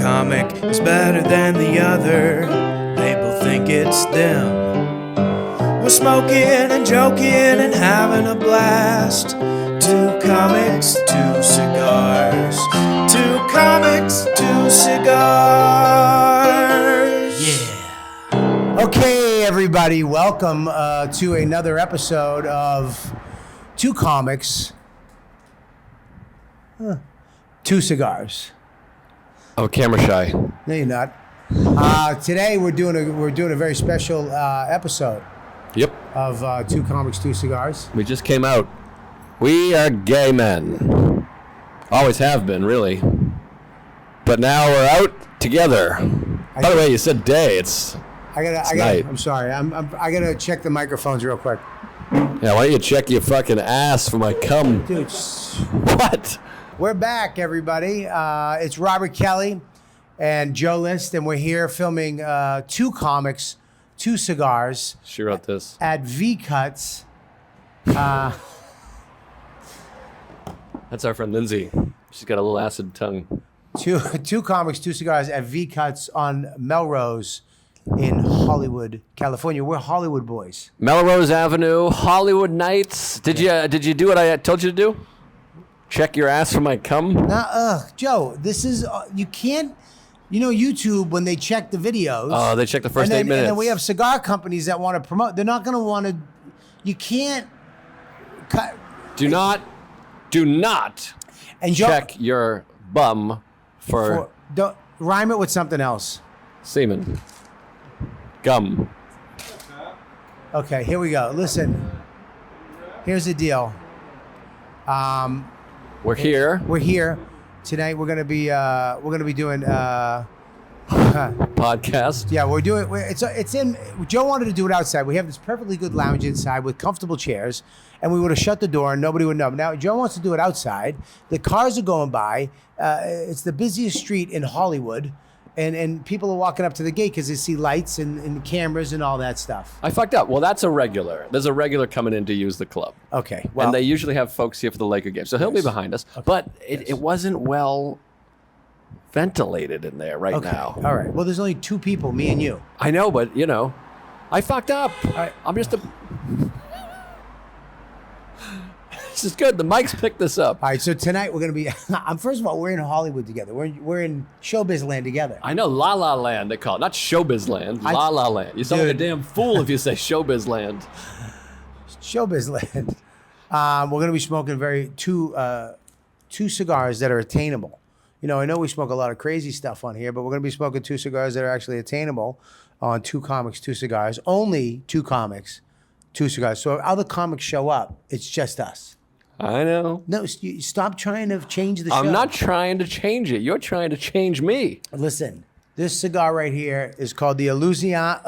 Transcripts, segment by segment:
comic is better than the other. They both think it's them. We're smoking and joking and having a blast. 2 comics, 2 cigars. 2 comics, 2 cigars. Yeah. Okay, everybody, welcome to another episode of 2 comics, 2 cigars. I'm camera shy. No, you're not. Today we're doing a very special episode. Yep. Of 2 comics, 2 cigars. We just came out. We are gay men. Always have been, really. But now we're out together. By the way, you said day. I'm sorry. I gotta check the microphones real quick. Yeah, why don't you check your fucking ass for my cum? Dude. What? We're back, everybody. It's Robert Kelly and Joe List, and we're here filming 2 comics, 2 cigars. She wrote this. At V-Cuts. That's our friend Lindsay. She's got a little acid tongue. 2 comics, 2 cigars at V-Cuts on Melrose in Hollywood, California. We're Hollywood boys. Melrose Avenue, Hollywood Nights. Did you do what I told you to do? Check your ass for my cum? Joe, this is, you can't, YouTube, when they check the videos. Oh, they check the first 8 minutes. And then we have cigar companies that want to promote. They're not going to want to, you can't cut. Do not and Joe, check your bum for don't rhyme it with something else. Semen. Gum. Okay, here we go. Listen, here's the deal. We're here. We're here tonight. We're gonna be doing podcast. Yeah, it's in. Joe wanted to do it outside. We have this perfectly good lounge inside with comfortable chairs, and we would have shut the door and nobody would know. Now Joe wants to do it outside. The cars are going by. It's the busiest street in Hollywood, and people are walking up to the gate because they see lights and cameras and all that stuff. I fucked up. Well, that's a regular. There's a regular coming in to use the club. Okay. Well, and they usually have folks here for the Laker game, so he'll be behind us. Okay. But it wasn't well ventilated in there now. All right. Well, there's only 2 people, me and you. I know, but I fucked up. Right. I'm just a. This is good. The mics picked this up. All right. So tonight we're gonna be. First of all, we're in Hollywood together. We're in showbiz land together. I know, La La Land they call it, not showbiz land. La La Land. You sound like a damn fool if you say showbiz land. Showbiz land. We're gonna be smoking two cigars that are attainable. I know we smoke a lot of crazy stuff on here, but we're going to be smoking 2 cigars that are actually attainable on 2 comics, 2 cigars. Only 2 comics, 2 cigars. So if other comics show up, it's just us. I know. No, stop trying to change the show. I'm not trying to change it. You're trying to change me. Listen, this cigar right here is called the Illusione.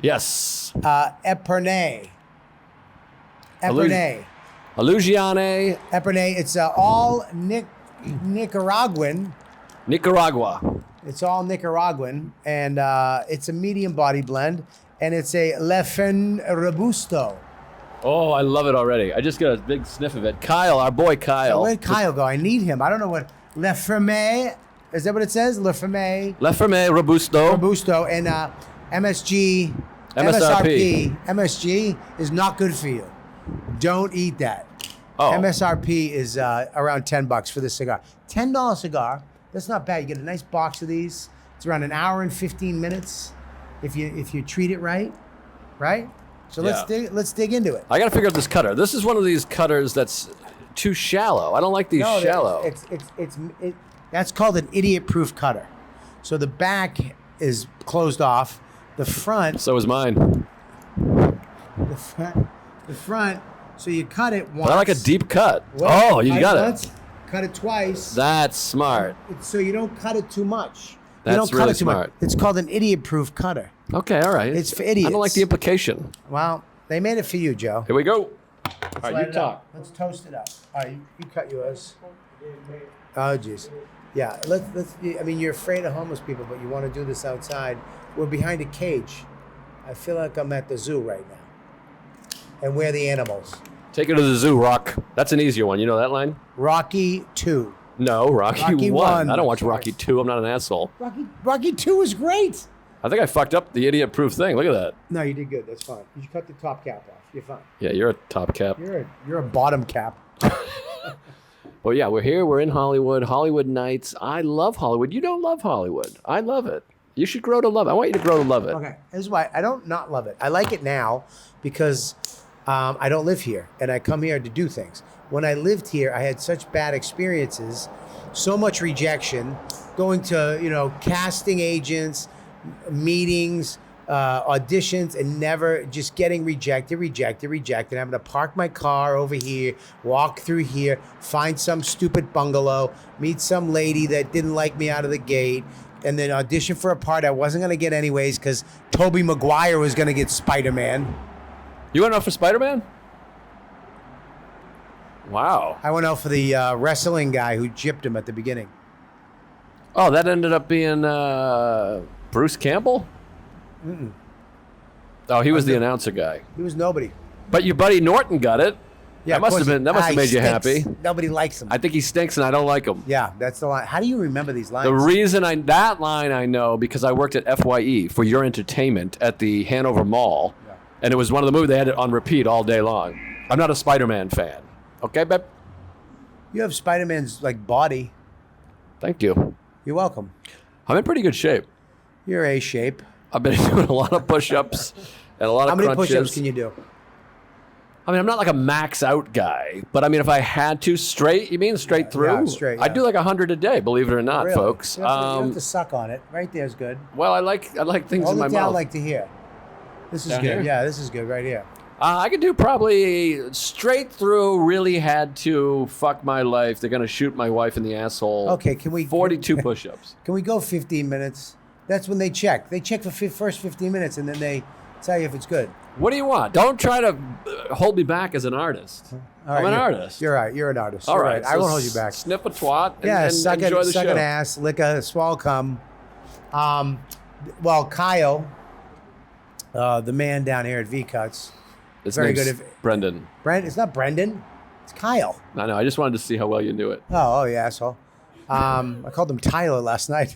Yes. Epernay. Illusione Epernay. It's all Nicaraguan. Nicaragua. It's all Nicaraguan, and it's a medium body blend, and it's a Le Fen Robusto. Oh, I love it already. I just got a big sniff of it. Kyle, our boy Kyle. So where'd Kyle go? I need him. I don't know what Le Ferme. Is that what it says? Le Ferme. Le Ferme Robusto. Robusto and MSRP. MSG is not good for you. Don't eat that. Oh. MSRP is around $10 for this cigar. $10 cigar. That's not bad. You get a nice box of these. It's around an hour and 15 minutes if you treat it right. So let's dig into it. I got to figure out this cutter. This is one of these cutters that's too shallow. I don't like these shallow. That's called an idiot-proof cutter. So the back is closed off. The front. So is mine. The front. So you cut it once. But I like a deep cut. Well, you got it. Cut it twice. That's smart. So you don't cut it too much. That's really smart. It's called an idiot-proof cutter. Okay, all right. It's for idiots. I don't like the implication. Well, they made it for you, Joe. Here we go. All right, you talk. Let's toast it up. All right, you cut yours. Oh, jeez. Yeah, let's. I mean, you're afraid of homeless people, but you want to do this outside. We're behind a cage. I feel like I'm at the zoo right now. And we're the animals. Take her to the zoo, Rock. That's an easier one. You know that line? Rocky 2. No, Rocky, Rocky 1. one. I don't watch Rocky 2. I'm not an asshole. Rocky 2 is great. I think I fucked up the idiot-proof thing. Look at that. No, you did good. That's fine. You should cut the top cap off. You're fine. Yeah, you're a top cap. You're a bottom cap. Well, yeah, we're here. We're in Hollywood. Hollywood Nights. I love Hollywood. You don't love Hollywood. I love it. You should grow to love it. I want you to grow to love it. Okay, here's why. I don't not love it. I like it now because I don't live here, and I come here to do things. When I lived here, I had such bad experiences, so much rejection, going to, casting agents, meetings, auditions, and never just getting rejected, having to park my car over here, walk through here, find some stupid bungalow, meet some lady that didn't like me out of the gate, and then audition for a part I wasn't going to get anyways because Tobey Maguire was going to get Spider-Man. You went out for Spider-Man? Wow. I went out for the wrestling guy who gypped him at the beginning. Oh, that ended up being Bruce Campbell? Mm-mm. Oh, he was the announcer guy. He was nobody. But your buddy Norton got it. Yeah, that must have made you happy. Nobody likes him. I think he stinks and I don't like him. Yeah, that's the line. How do you remember these lines? The reason that line I know because I worked at FYE for Your Entertainment at the Hanover Mall, and it was one of the movies they had it on repeat all day long. I'm not a Spider-Man fan. Okay, babe? You have Spider-Man's body. Thank you. You're welcome. I'm in pretty good shape. You're A shape. I've been doing a lot of push-ups and a lot of How many crunches. push-ups can you do? I mean, I'm not like a max out guy, but I mean, if I had to straight, you mean straight through? Yeah, straight, I'd do like 100 a day, believe it or not, Really? folks. You have to suck on it. Right there's good. Well, I like things Hold in my it down mouth. like to here. This is Down good. here? Yeah, this is good right here. I could do probably straight through. Really had to fuck my life. They're gonna shoot my wife in the asshole. Okay, can we 42 push-ups. Can we go 15 minutes? That's when they check. They check for first 15 minutes and then they tell you if it's good. What do you want? Don't try to hold me back as an artist. All right, I'm an artist. You're right. You're an artist. All You're right. I so won't hold you back. Sniff a twat and, Yeah, and suck enjoy the suck show. an ass, lick a swallow cum. Well, Kyle, the man down here at V Cuts, His very name's good. Brendan. It's not Brendan. It's Kyle. I know. I just wanted to see how well you knew it. Oh, you asshole. I called him Tyler last night.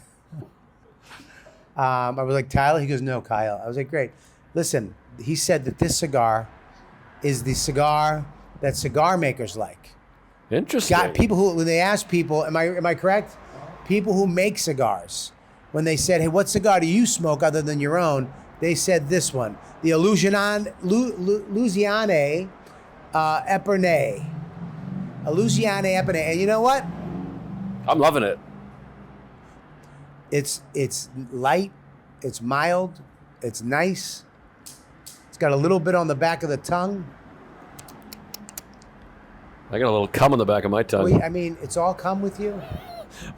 I was like, Tyler? He goes, no, Kyle. I was like, great. Listen, he said that this cigar is the cigar that cigar makers like. Interesting. Got people who, when they ask people, am I correct? People who make cigars, when they said, hey, what cigar do you smoke other than your own? They said this one, the Illusione Epernay. Illusione Epernay. And you know what? I'm loving it. It's light, it's mild, it's nice. It's got a little bit on the back of the tongue. I got a little cum on the back of my tongue. Well, I mean, it's all come with you.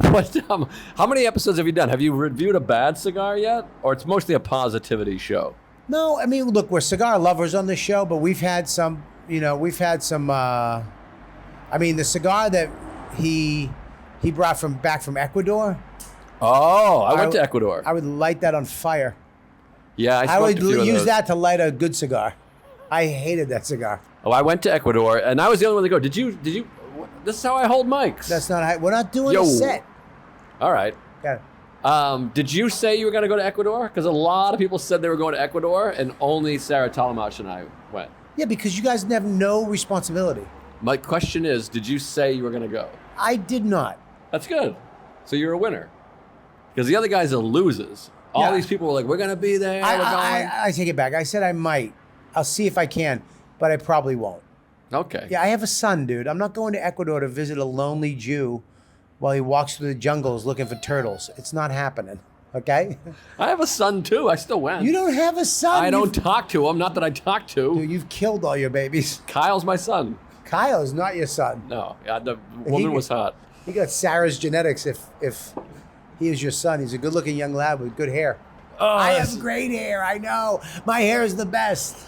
What? How many episodes have you done? Have you reviewed a bad cigar yet, or it's mostly a positivity show? No, I mean, look, we're cigar lovers on this show, but we've had some. I mean, the cigar that he brought back from Ecuador. Oh, I went to Ecuador. I would light that on fire. Yeah, I would smoked a few of use those. that to light a good cigar. I hated that cigar. Oh, I went to Ecuador, and I was the only one to go. Did you? This is how I hold mics. That's not how, we're not doing Yo. a set. All right. Got it. Did you say you were going to go to Ecuador? Because a lot of people said they were going to Ecuador, and only Sarah Talamash and I went. Yeah, because you guys have no responsibility. My question is, did you say you were going to go? I did not. That's good. So you're a winner. Because the other guys are losers. All Yeah. these people were like, we're going to be there. We're going. I take it back. I said I might. I'll see if I can, but I probably won't. Okay. Yeah, I have a son, dude. I'm not going to Ecuador to visit a lonely Jew while he walks through the jungles looking for turtles. It's not happening. Okay? I have a son, too. I still went. You don't have a son. I don't talk to him. Not that I talk to. Dude, you've killed all your babies. Kyle's my son. Kyle is not your son. No. Yeah, the woman was hot. He got Sarah's genetics if he is your son. He's a good-looking young lad with good hair. Oh, I have great hair. I know. My hair is the best.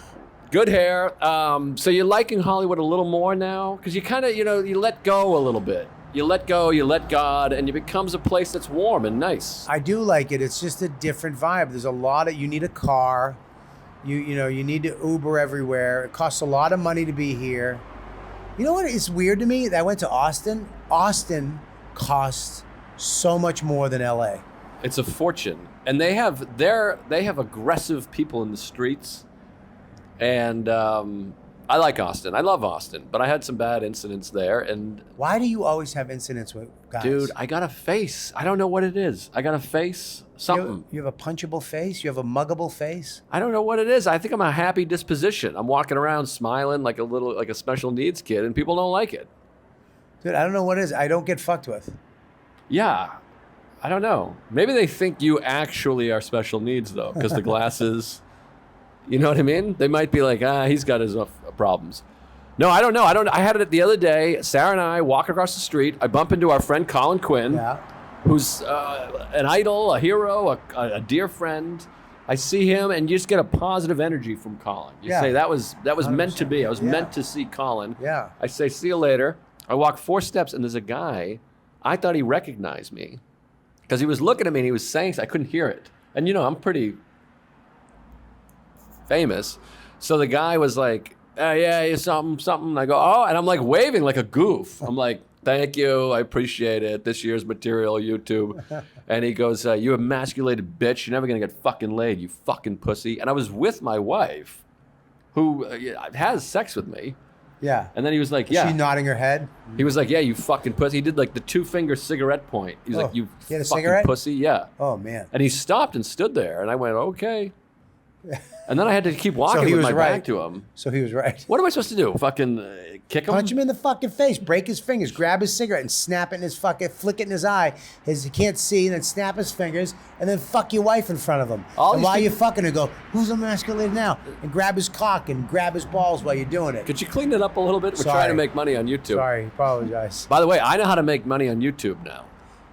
Good hair. So you're liking Hollywood a little more now? Because you kind of, you let go a little bit. You let go, you let God, and it becomes a place that's warm and nice. I do like it. It's just a different vibe. There's a lot of, you need a car. You need to Uber everywhere. It costs a lot of money to be here. You know what is weird to me? I went to Austin. Austin costs so much more than LA. It's a fortune, and they have aggressive people in the streets, and I like Austin. I love Austin, but I had some bad incidents there, and Why do you always have incidents with guys? dude, I got a face. I don't know what it is. I got a face. Something. You have a punchable face? You have a muggable face? I don't know what it is. I think I'm a happy disposition. I'm walking around smiling like a special needs kid, and people don't like it. Dude, I don't know what it is. I don't get fucked with. Yeah. I don't know. Maybe they think you actually are special needs, though, because the glasses, you know what I mean? They might be like, he's got his problems. No, I don't know. I had it the other day. Sarah and I walk across the street. I bump into our friend Colin Quinn, who's an idol, a hero, a dear friend. I see him, and you just get a positive energy from Colin. You say, that was meant to be. I was meant to see Colin. Yeah. I say, see you later. I walk 4 steps, and there's a guy. I thought he recognized me. Because he was looking at me and he was saying, I couldn't hear it. And I'm pretty famous. So the guy was like, yeah, something. I go, oh, and I'm like waving like a goof. I'm like, thank you, I appreciate it. This year's material, YouTube. And he goes, you emasculated bitch. You're never going to get fucking laid, you fucking pussy. And I was with my wife, who has sex with me. Yeah. And then he was like, yeah. She nodding her head. He was like, yeah, you fucking pussy. He did like the 2-finger cigarette point. He was like, you he had a fucking cigarette? pussy. Yeah. Oh, man. And he stopped and stood there. And I went, okay. And then I had to keep walking with my back to him. So he was right. What am I supposed to do? Fucking kick him? Punch him in the fucking face, break his fingers, grab his cigarette and snap it in his fucking, flick it in his eye. He can't see, and then snap his fingers, and then fuck your wife in front of him. And while you're fucking her, go, who's emasculated now? And grab his cock and grab his balls while you're doing it. Could you clean it up a little bit? We're trying to make money on YouTube. Sorry, apologize. By the way, I know how to make money on YouTube now.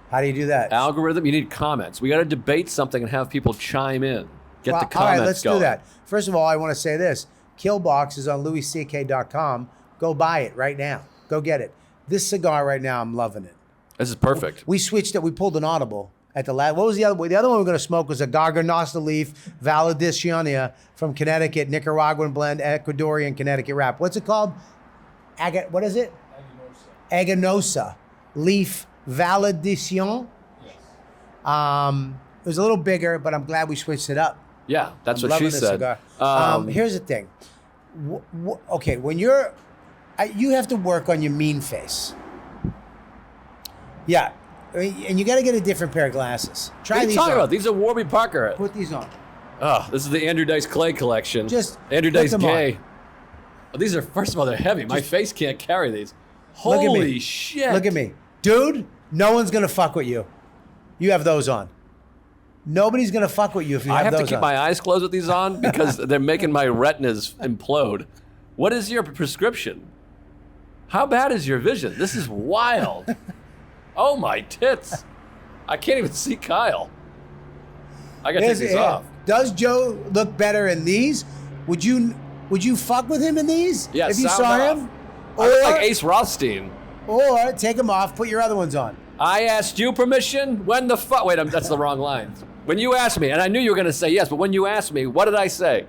How do you do that? Algorithm, you need comments. We got to debate something and have people chime in. Get the comments going. All right, let's do that. First of all, I want to say this. Killbox is on louisck.com. Go buy it right now. Go get it. This cigar right now, I'm loving it. This is perfect. We switched it. We pulled an audible at the last. What was the other one? The other one we we're going to smoke was a Garganosta leaf Validity from Connecticut, Nicaraguan blend, Ecuadorian Connecticut wrap. What's it called? What is it? Aganosa leaf Validity. Yes. It was a little bigger, but I'm glad we switched it up. Yeah, that's what she said. Here's the thing. Okay, when you have to work on your mean face. Yeah, and you got to get a different pair of glasses. Try what are you these talking on. about? These are Warby Parker. Put these on. Oh, this is the Andrew Dice Clay collection. Just Andrew Dice put them Gay. on. Oh, these are, first of all, they're heavy. My face can't carry these. Look at me. Holy shit. Look at me. Dude, no one's going to fuck with you. You have those on. Nobody's going to fuck with you if you have those on. I have to keep my eyes closed with these on because they're making my retinas implode. What is your prescription? How bad is your vision? This is wild. Oh, my tits. I can't even see Kyle. I got to take these off. Does Joe look better in these? Would you fuck with him in these? Yeah, if you saw him? I look like Ace Rothstein. Or take them off, put your other ones on. I asked you permission? When the fuck? Wait, that's the wrong line. When you asked me, and I knew you were going to say yes, but when you asked me, what did I say?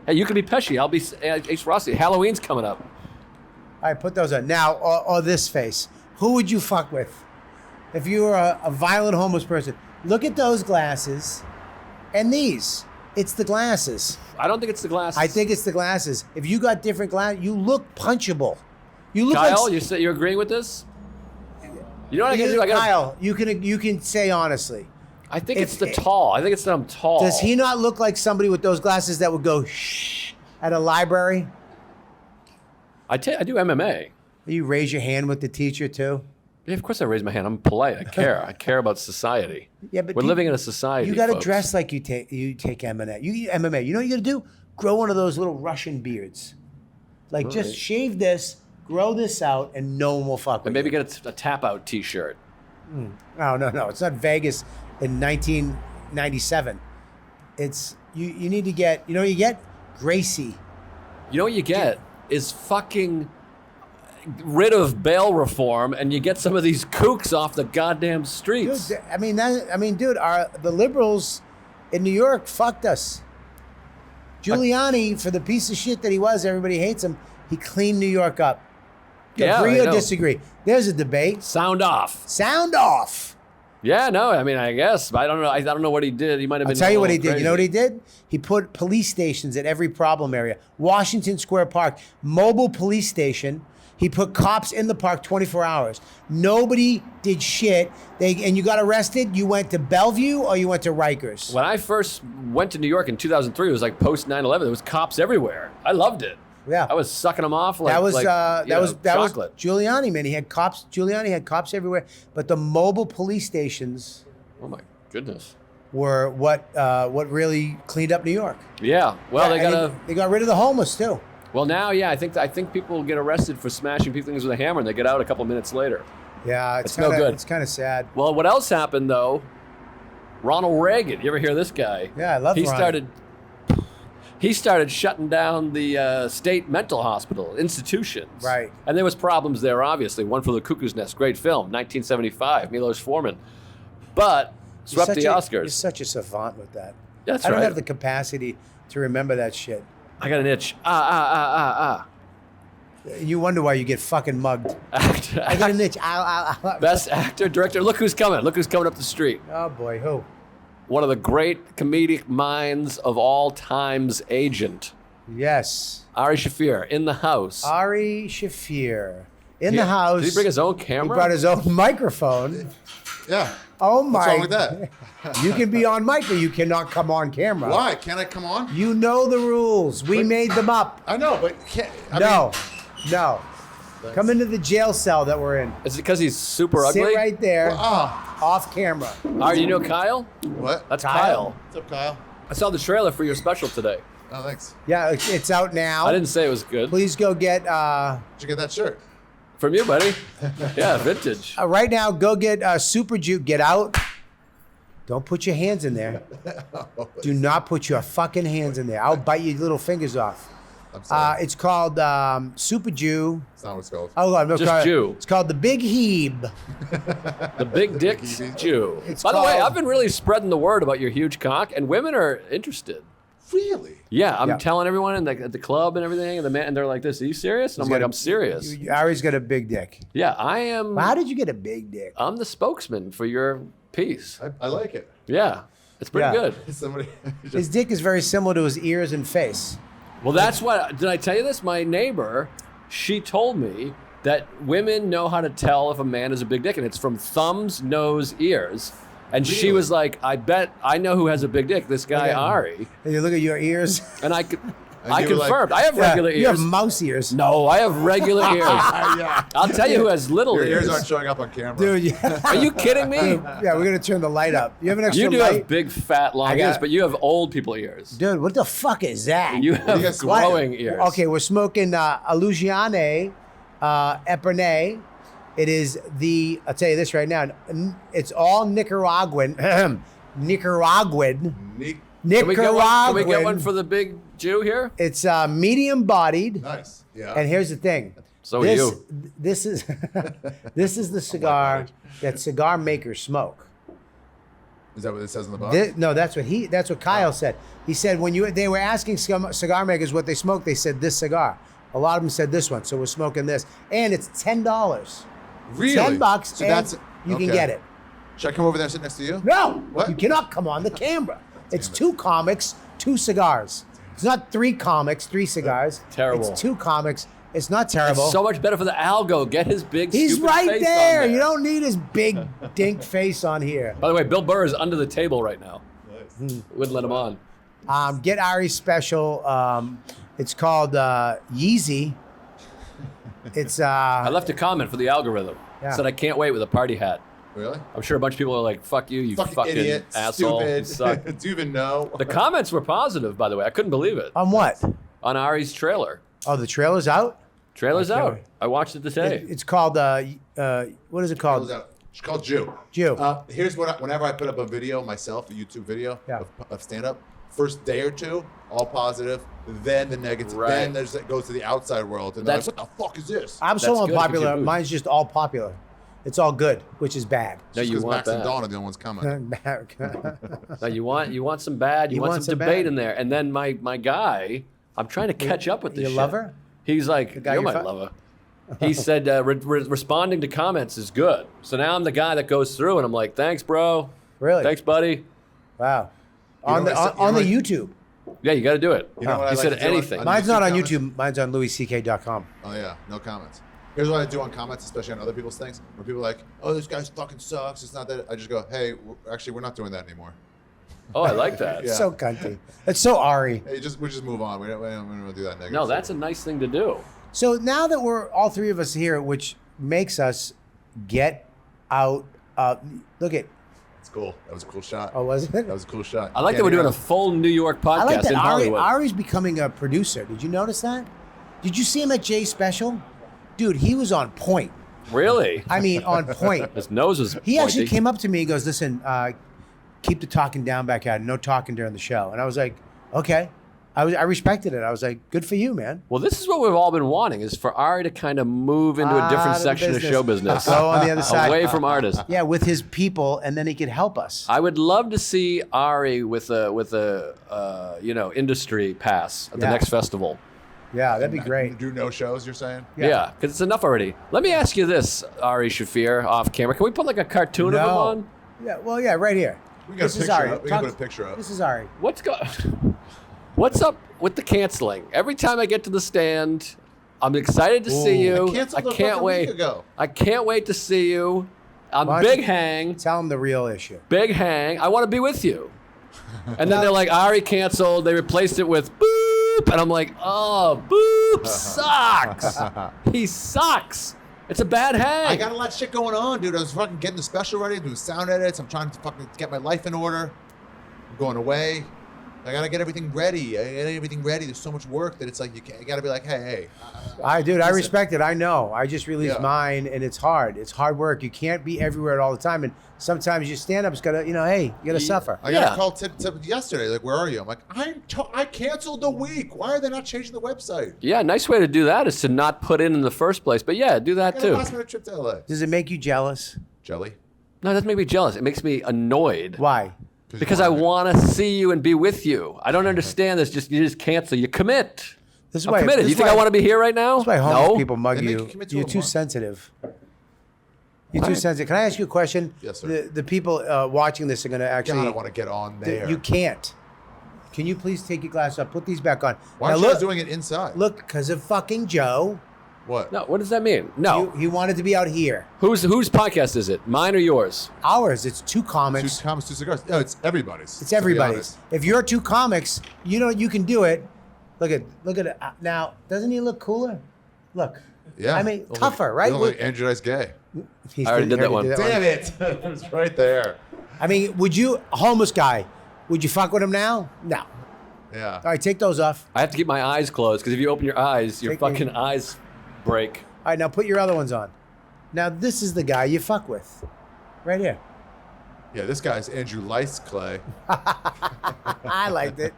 Hey, you can be Pesci. I'll be Ace Rothstein. Halloween's coming up. All right, put those on. Now, or this face. Who would you fuck with? If you were a violent homeless person. Look at those glasses and these. It's the glasses. I don't think it's the glasses. I think it's the glasses. If you got different glasses, you look punchable. You look Kyle, like, you're agreeing with this? You know what I got to do? Kyle, you can say honestly. I think it's the tall. I think it's that I'm tall. Does he not look like somebody with those glasses that would go shh at a library? I do MMA. You raise your hand with the teacher too? Yeah, of course I raise my hand. I'm polite. I care. I care about society. Yeah, but we're living in a society. You got to folks. dress like you take MMA. You MMA. You know what you got to do? Grow one of those little Russian beards. Like just shave this, grow this out, and no one will fuck with and maybe you. get a tap out T-shirt. No. It's not Vegas in 1997. It's you need to get. You know what you get? Gracie. You know what you get is fucking rid of bail reform, and you get some of these kooks off the goddamn streets. Dude, dude, the liberals in New York fucked us. Giuliani, for the piece of shit that he was, everybody hates him. He cleaned New York up. Yeah, Agree I or know. disagree? There's a debate. Sound off. Sound off. Yeah, no, I mean, I guess. But I don't know. I don't know what he did. He might have I'll been. tell you what he crazy. did. You know what he did? He put police stations at every problem area. Washington Square Park, mobile police station. He put cops in the park 24 hours. Nobody did shit. And you got arrested, you went to Bellevue or you went to Rikers? When I first went to New York in 2003, it was like post 9/11. There was cops everywhere. I loved it. Yeah. I was sucking them off like that was chocolate. Giuliani, man. He had cops. Giuliani had cops everywhere. But the mobile police stations Oh my goodness. were what really cleaned up New York. Yeah. Well, Yeah, they got rid of the homeless too. Well, now, yeah, I think people get arrested for smashing things with a hammer, and they get out a couple minutes later. Yeah, It's no good. It's kind of sad. Well, what else happened though? Ronald Reagan. You ever hear this guy? Yeah, I love Ronald. He started shutting down the state mental hospital institutions. Right. And there was problems there, obviously. One for the Cuckoo's Nest, great film, 1975, Milos Forman. But swept the Oscars. You're such a savant with that. That's I don't right. have the capacity to remember that shit. I got an itch. You wonder why you get fucking mugged. Actor, I got an itch. Ow, ow, ow. Best actor, director. Look who's coming. Look who's coming up the street. Oh boy, who? One of the great comedic minds of all time's agent. Yes. Ari Shaffir in the house. Ari Shaffir. In the house. Did he bring his own He camera? brought his own microphone. Yeah. Oh my. What's wrong with that? You can be on mic, but you cannot come on camera. Why? Can't I come on? You know the rules. We made them up. I know, but can't. No. Come into the jail cell that we're in. Is it because he's super ugly? Sit right there, Ah, off camera. All right, you know Kyle? what? That's Kyle. Kyle. What's up, Kyle? I saw the trailer for your special today. Oh, thanks. Yeah, it's out now. I didn't say it was good. Please go get, Did you get that shirt? From you, buddy. Yeah, vintage. right now, go get Super Jew. Get out. Don't put your hands in there. Do not put your fucking hands in there. I'll bite your little fingers off. I'm sorry. It's called Super Jew. It's not what it's called. Oh, no, Just Jew. It's called the Big Heeb. The Big Dick Jew. By the way, called- I've been really spreading the word about your huge cock, and women are interested. Really? Yeah, I'm Yeah. telling everyone at the club and everything, and they're like, "This, are you serious?" And I'm like, "I'm serious." Ari's got a big dick. Yeah, I am. Well, how did you get a big dick? I'm the spokesman for your piece. I like it. Yeah, it's pretty Yeah. good. Somebody. His dick is very similar to his ears and face. Well, that's what. Did I tell you this? My neighbor, she told me that women know how to tell if a man is a big dick, and it's from thumbs, nose, ears. And she Really? was like, "I bet I know who has a big dick. This guy Look at- Ari." And you look at your ears. And I could. And I you were like- confirmed. I have regular You have ears. mouse ears. No, I have regular ears. yeah. I'll tell you who has little Your ears. ears aren't showing up on camera. Dude, yeah. Are you kidding me? Yeah, we're going to turn the light up. You have an extra You do light? have big, fat, long I got- ears, but you have old people ears. Dude, what the fuck is that? You you have guys- growing ears. Okay, we're smoking Illusione Epernay. It is I'll tell you this right now, it's all Nicaraguan. Nicaraguan. Neat. Can we get one for the big Jew here? It's medium bodied. Nice. Yeah. And here's the thing. So are you. This is this is the cigar that cigar makers smoke. Is that what it says on the box? No, that's what Kyle said. He said when they were asking cigar makers what they smoked, they said this cigar. A lot of them said this one, so we're smoking this, and it's $10. Really? $10, So and that's you can okay. get it. Should I come over there and sit next to you? No, What? you cannot come on the camera. It's it. 2 comics, 2 cigars. It's not 3 comics, 3 cigars. Terrible. It's 2 comics. It's not terrible. It's so much better for the algo. Get his big He's stupid right face there. on there. You don't need his big dink face on here. By the way, Bill Burr is under the table right now. Wouldn't let him on. Get Ari's special. It's called Yeezy. It's I left a comment for the algorithm. Yeah. Said I can't wait with a party hat. Really? I'm sure a bunch of people are like, "Fuck you, you Fucking fucking idiot. asshole, you Stupid. suck." Do you even know? The comments were positive, by the way. I couldn't believe it. on what? On Ari's trailer. Oh, the trailer's out. Trailer's Okay. out. I watched it today. It's called what is it called? It's called Jew. Jew. Here's what whenever I put up a video myself, a YouTube video Yeah. of stand-up, first day or two, all positive, then the negative, Right. then it goes to the outside world, and they're like, That's- what the fuck is this? I'm so That's good, unpopular. gives you a boost. Mine's just all popular. It's all good, which is bad. No, you Because want Max and that. Dawn are the only ones coming. No, you want some bad. You want some debate bad. in there. And then my guy, I'm trying to catch up with this Your shit. lover? He's like, guy you're you're my fu- lover. He said responding to comments is good. So now I'm the guy that goes through and I'm like, thanks, bro. Really? Thanks, buddy. Wow. You know On what I said- the you know what- YouTube. Yeah, you got to do it. You know what I He like said to do on- anything. on Mine's not on comments? YouTube. Mine's on louisck.com. Oh yeah, no comments. Here's what I do on comments, especially on other people's things. When people are like, "Oh, this guy fucking sucks," it's not that. I just go, "Hey, actually, we're not doing that anymore. Oh, I like that. Yeah. So cunty. It's so Ari. Hey, we just move on. We don't do that negative. No, stuff. that's a nice thing to do. So now that we're all three of us here, which makes us get out. Look at. It's cool. That was a cool shot. Oh, was it? That was a cool shot. I like that we're doing a full New York podcast I like that in Ari, Hollywood. Ari's becoming a producer. Did you notice that? Did you see him at Jay's special? Dude, he was on point. Really? I mean, on point. His nose was He actually pointy. came up to me and goes, listen, keep the talking down back out. No talking during the show. And I was like, okay. I respected it. I was like, good for you, man. Well, this is what we've all been wanting, is for Ari to kind of move into a Out different of the section of business. show business. Go on the other side. Away from artists. Yeah, with his people, and then he could help us. I would love to see Ari with a industry pass at the Yeah. next festival. Yeah, that'd be great. Do no shows, you're saying? Yeah, because it's enough already. Let me ask you this, Ari Shaffir, off camera. Can we put like a cartoon of him on? Yeah, well, yeah, right here. We got a This is picture Ari. up. We can Talk- put a picture up. This is Ari. What's up with the canceling? Every time I get to the stand, I'm excited to see you. I canceled a can't fucking wait. week ago. I can't wait to see you. I'm Why don't Big you- Hang. Tell him the real issue. Big Hang. I want to be with you. And then they're like, Ari canceled. They replaced it with Boop. And I'm like, oh, Boop sucks. He sucks. It's a bad hang. I got a lot of shit going on, dude. I was fucking getting the special ready, doing sound edits. I'm trying to fucking get my life in order. I'm going away. I gotta get everything ready. There's so much work that it's like you gotta be like, hey. I listen. respect it. I know. I just released Yeah. mine, and it's hard. It's hard work. You can't be everywhere all the time, and sometimes your stand-up's gotta, hey, you gotta suffer. I got Yeah. a call tip yesterday. Like, where are you? I'm like, I canceled the week. Why are they not changing the website? Yeah, nice way to do that is to not put in the first place. But yeah, do I that got a too. last minute trip to LA. Does it make you jealous? Jelly. No, it doesn't make me jealous. It makes me annoyed. Why? Because I want to see you and be with you. I don't understand this. You just cancel. You commit. This is I'm why. committed. This You is think why- I want to be here right now? That's why homeless No. people mug They make you. you commit to You're a too month. sensitive. You're too sensitive. Can I ask you a question? Yes, sir. The people watching this are going to God, actually. I want to get on there. You can't. Can you please take your glasses off? Put these back on. Why Now aren't you look, guys doing it inside? Look, because of fucking Joe. What? No. What does that mean? No. He wanted to be out here. Whose podcast is it? Mine or yours? Ours. It's two Two comics. comments, two cigars. No, it's everybody's. It's to be everybody's. honest. If you're two comics, you can do it. Look at it. Now, doesn't he look cooler? Look. Yeah. I mean, You look- tougher, right? You look like Andrew Dice Gay. He's I already did that one. Damn it! It was right there. I mean, a homeless guy, would you fuck with him now? No. Yeah. All right, take those off. I have to keep my eyes closed because if you open your eyes, your Take me- fucking eyes break. All right, now put your other ones on. Now, this is the guy you fuck with. Right here. Yeah, this guy's Andrew Lice Clay. I liked it.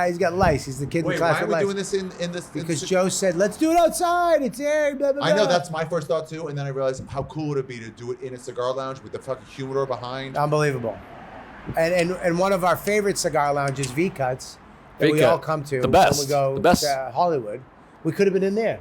He's got lice. He's the kid in Wait, the class why are with we lice. doing this in this? Because Joe said, let's do it outside. It's air. Blah, blah, I know blah. that's my first thought too, and then I realized how cool would it be to do it in a cigar lounge with the fucking humidor behind. Unbelievable. And one of our favorite cigar lounges, V-Cuts, that we V-Cut. all come to The best. when we go The best. to Hollywood. We could have been in there.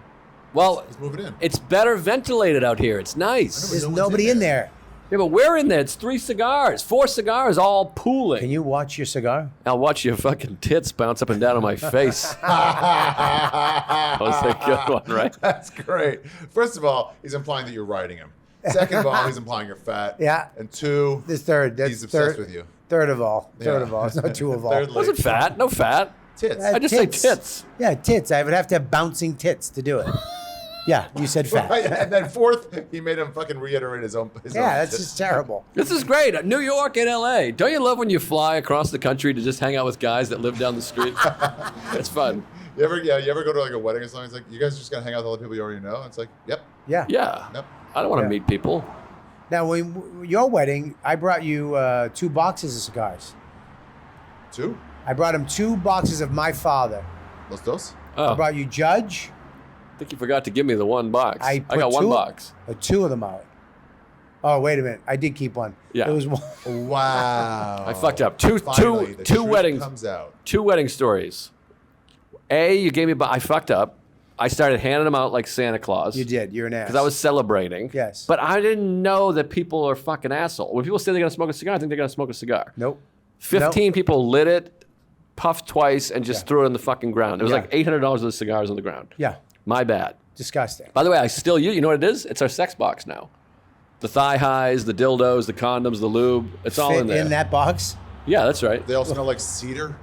Well, Let's move it in. it's better ventilated out here. It's nice. There's no one's nobody in in there. there. Yeah, but we're in there. It's 4 cigars, all pooling. Can you watch your cigar? I'll watch your fucking tits bounce up and down on my face. That was a good one, right? That's great. First of all, he's implying that you're riding him. Second of all, he's implying you're fat. Yeah. And two, This third. That's he's obsessed third, with you. Third of all. Third Yeah. of all. It's not two of all. Thirdly. Wasn't fat. No fat. Tits. I just say tits. Yeah, tits. I would have to have bouncing tits to do it. Yeah, you said fat. And then fourth, he made him fucking reiterate his own. Yeah, that's just terrible. This is great. New York and LA. Don't you love when you fly across the country to just hang out with guys that live down the street? It's fun. You ever go to like a wedding or something? It's like, you guys are just gonna hang out with all the people you already know. It's like, yep. Yeah. Yeah. Yep. I don't want to Yeah. meet people. Now, when your wedding, I brought you 2 boxes of cigars. Two. I brought him 2 boxes of my father. Los dos. Oh, I brought you Judge. I think you forgot to give me the one box. I put got one 2 box. 2 of them out. Oh, wait a minute. I did keep one. Yeah. It was one. Wow. I fucked up. Two Finally, the two truth weddings. comes out. 2 wedding stories. A, you gave me. I fucked up. I started handing them out like Santa Claus. You did. You're an ass. Because I was celebrating. Yes. But I didn't know that people are fucking asshole. When people say they're going to smoke a cigar, I think they're going to smoke a cigar. Nope. 15 people lit it, puffed twice, and just threw it on the fucking ground. It was like $800 worth of cigars on the ground. Yeah. My bad. Disgusting. By the way, I still use, you know what it is? It's our sex box now. The thigh highs, the dildos, the condoms, the lube. It's all in there. In that box? Yeah, that's right. They all smell like cedar.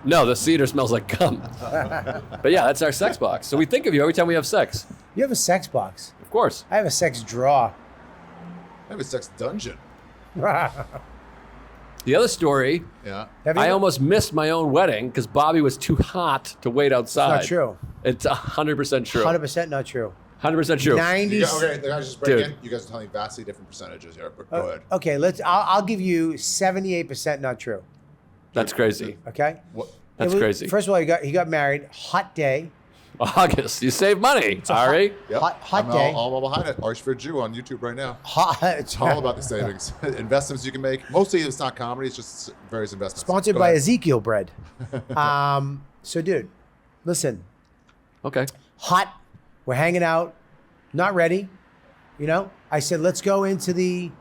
No, the cedar smells like gum. But yeah, that's our sex box. So we think of you every time we have sex. You have a sex box. Of course. I have a sex drawer. I have a sex dungeon. The other story, Yeah. I almost missed my own wedding because Bobby was too hot to wait outside. Not true. It's 100% true. 100% not true. 100% true. 90. Okay, the guys just break Dude. in. You guys are telling me vastly different percentages here, but go ahead. Okay, I'll give you 78% not true. That's crazy. Okay? What? That's crazy. First of all, he got married. Hot day. August, you save money, Ari. Yep. Hot I'm day. all behind it. Ari Shaffir BIJOU on YouTube right now. It's It's all about the savings. Investments you can make. Mostly it's not comedy. It's just various investments. sponsored Go by ahead. Ezekiel Bread. So, dude, listen. Okay. Hot. We're hanging out. Not ready. You know. I said, let's go into the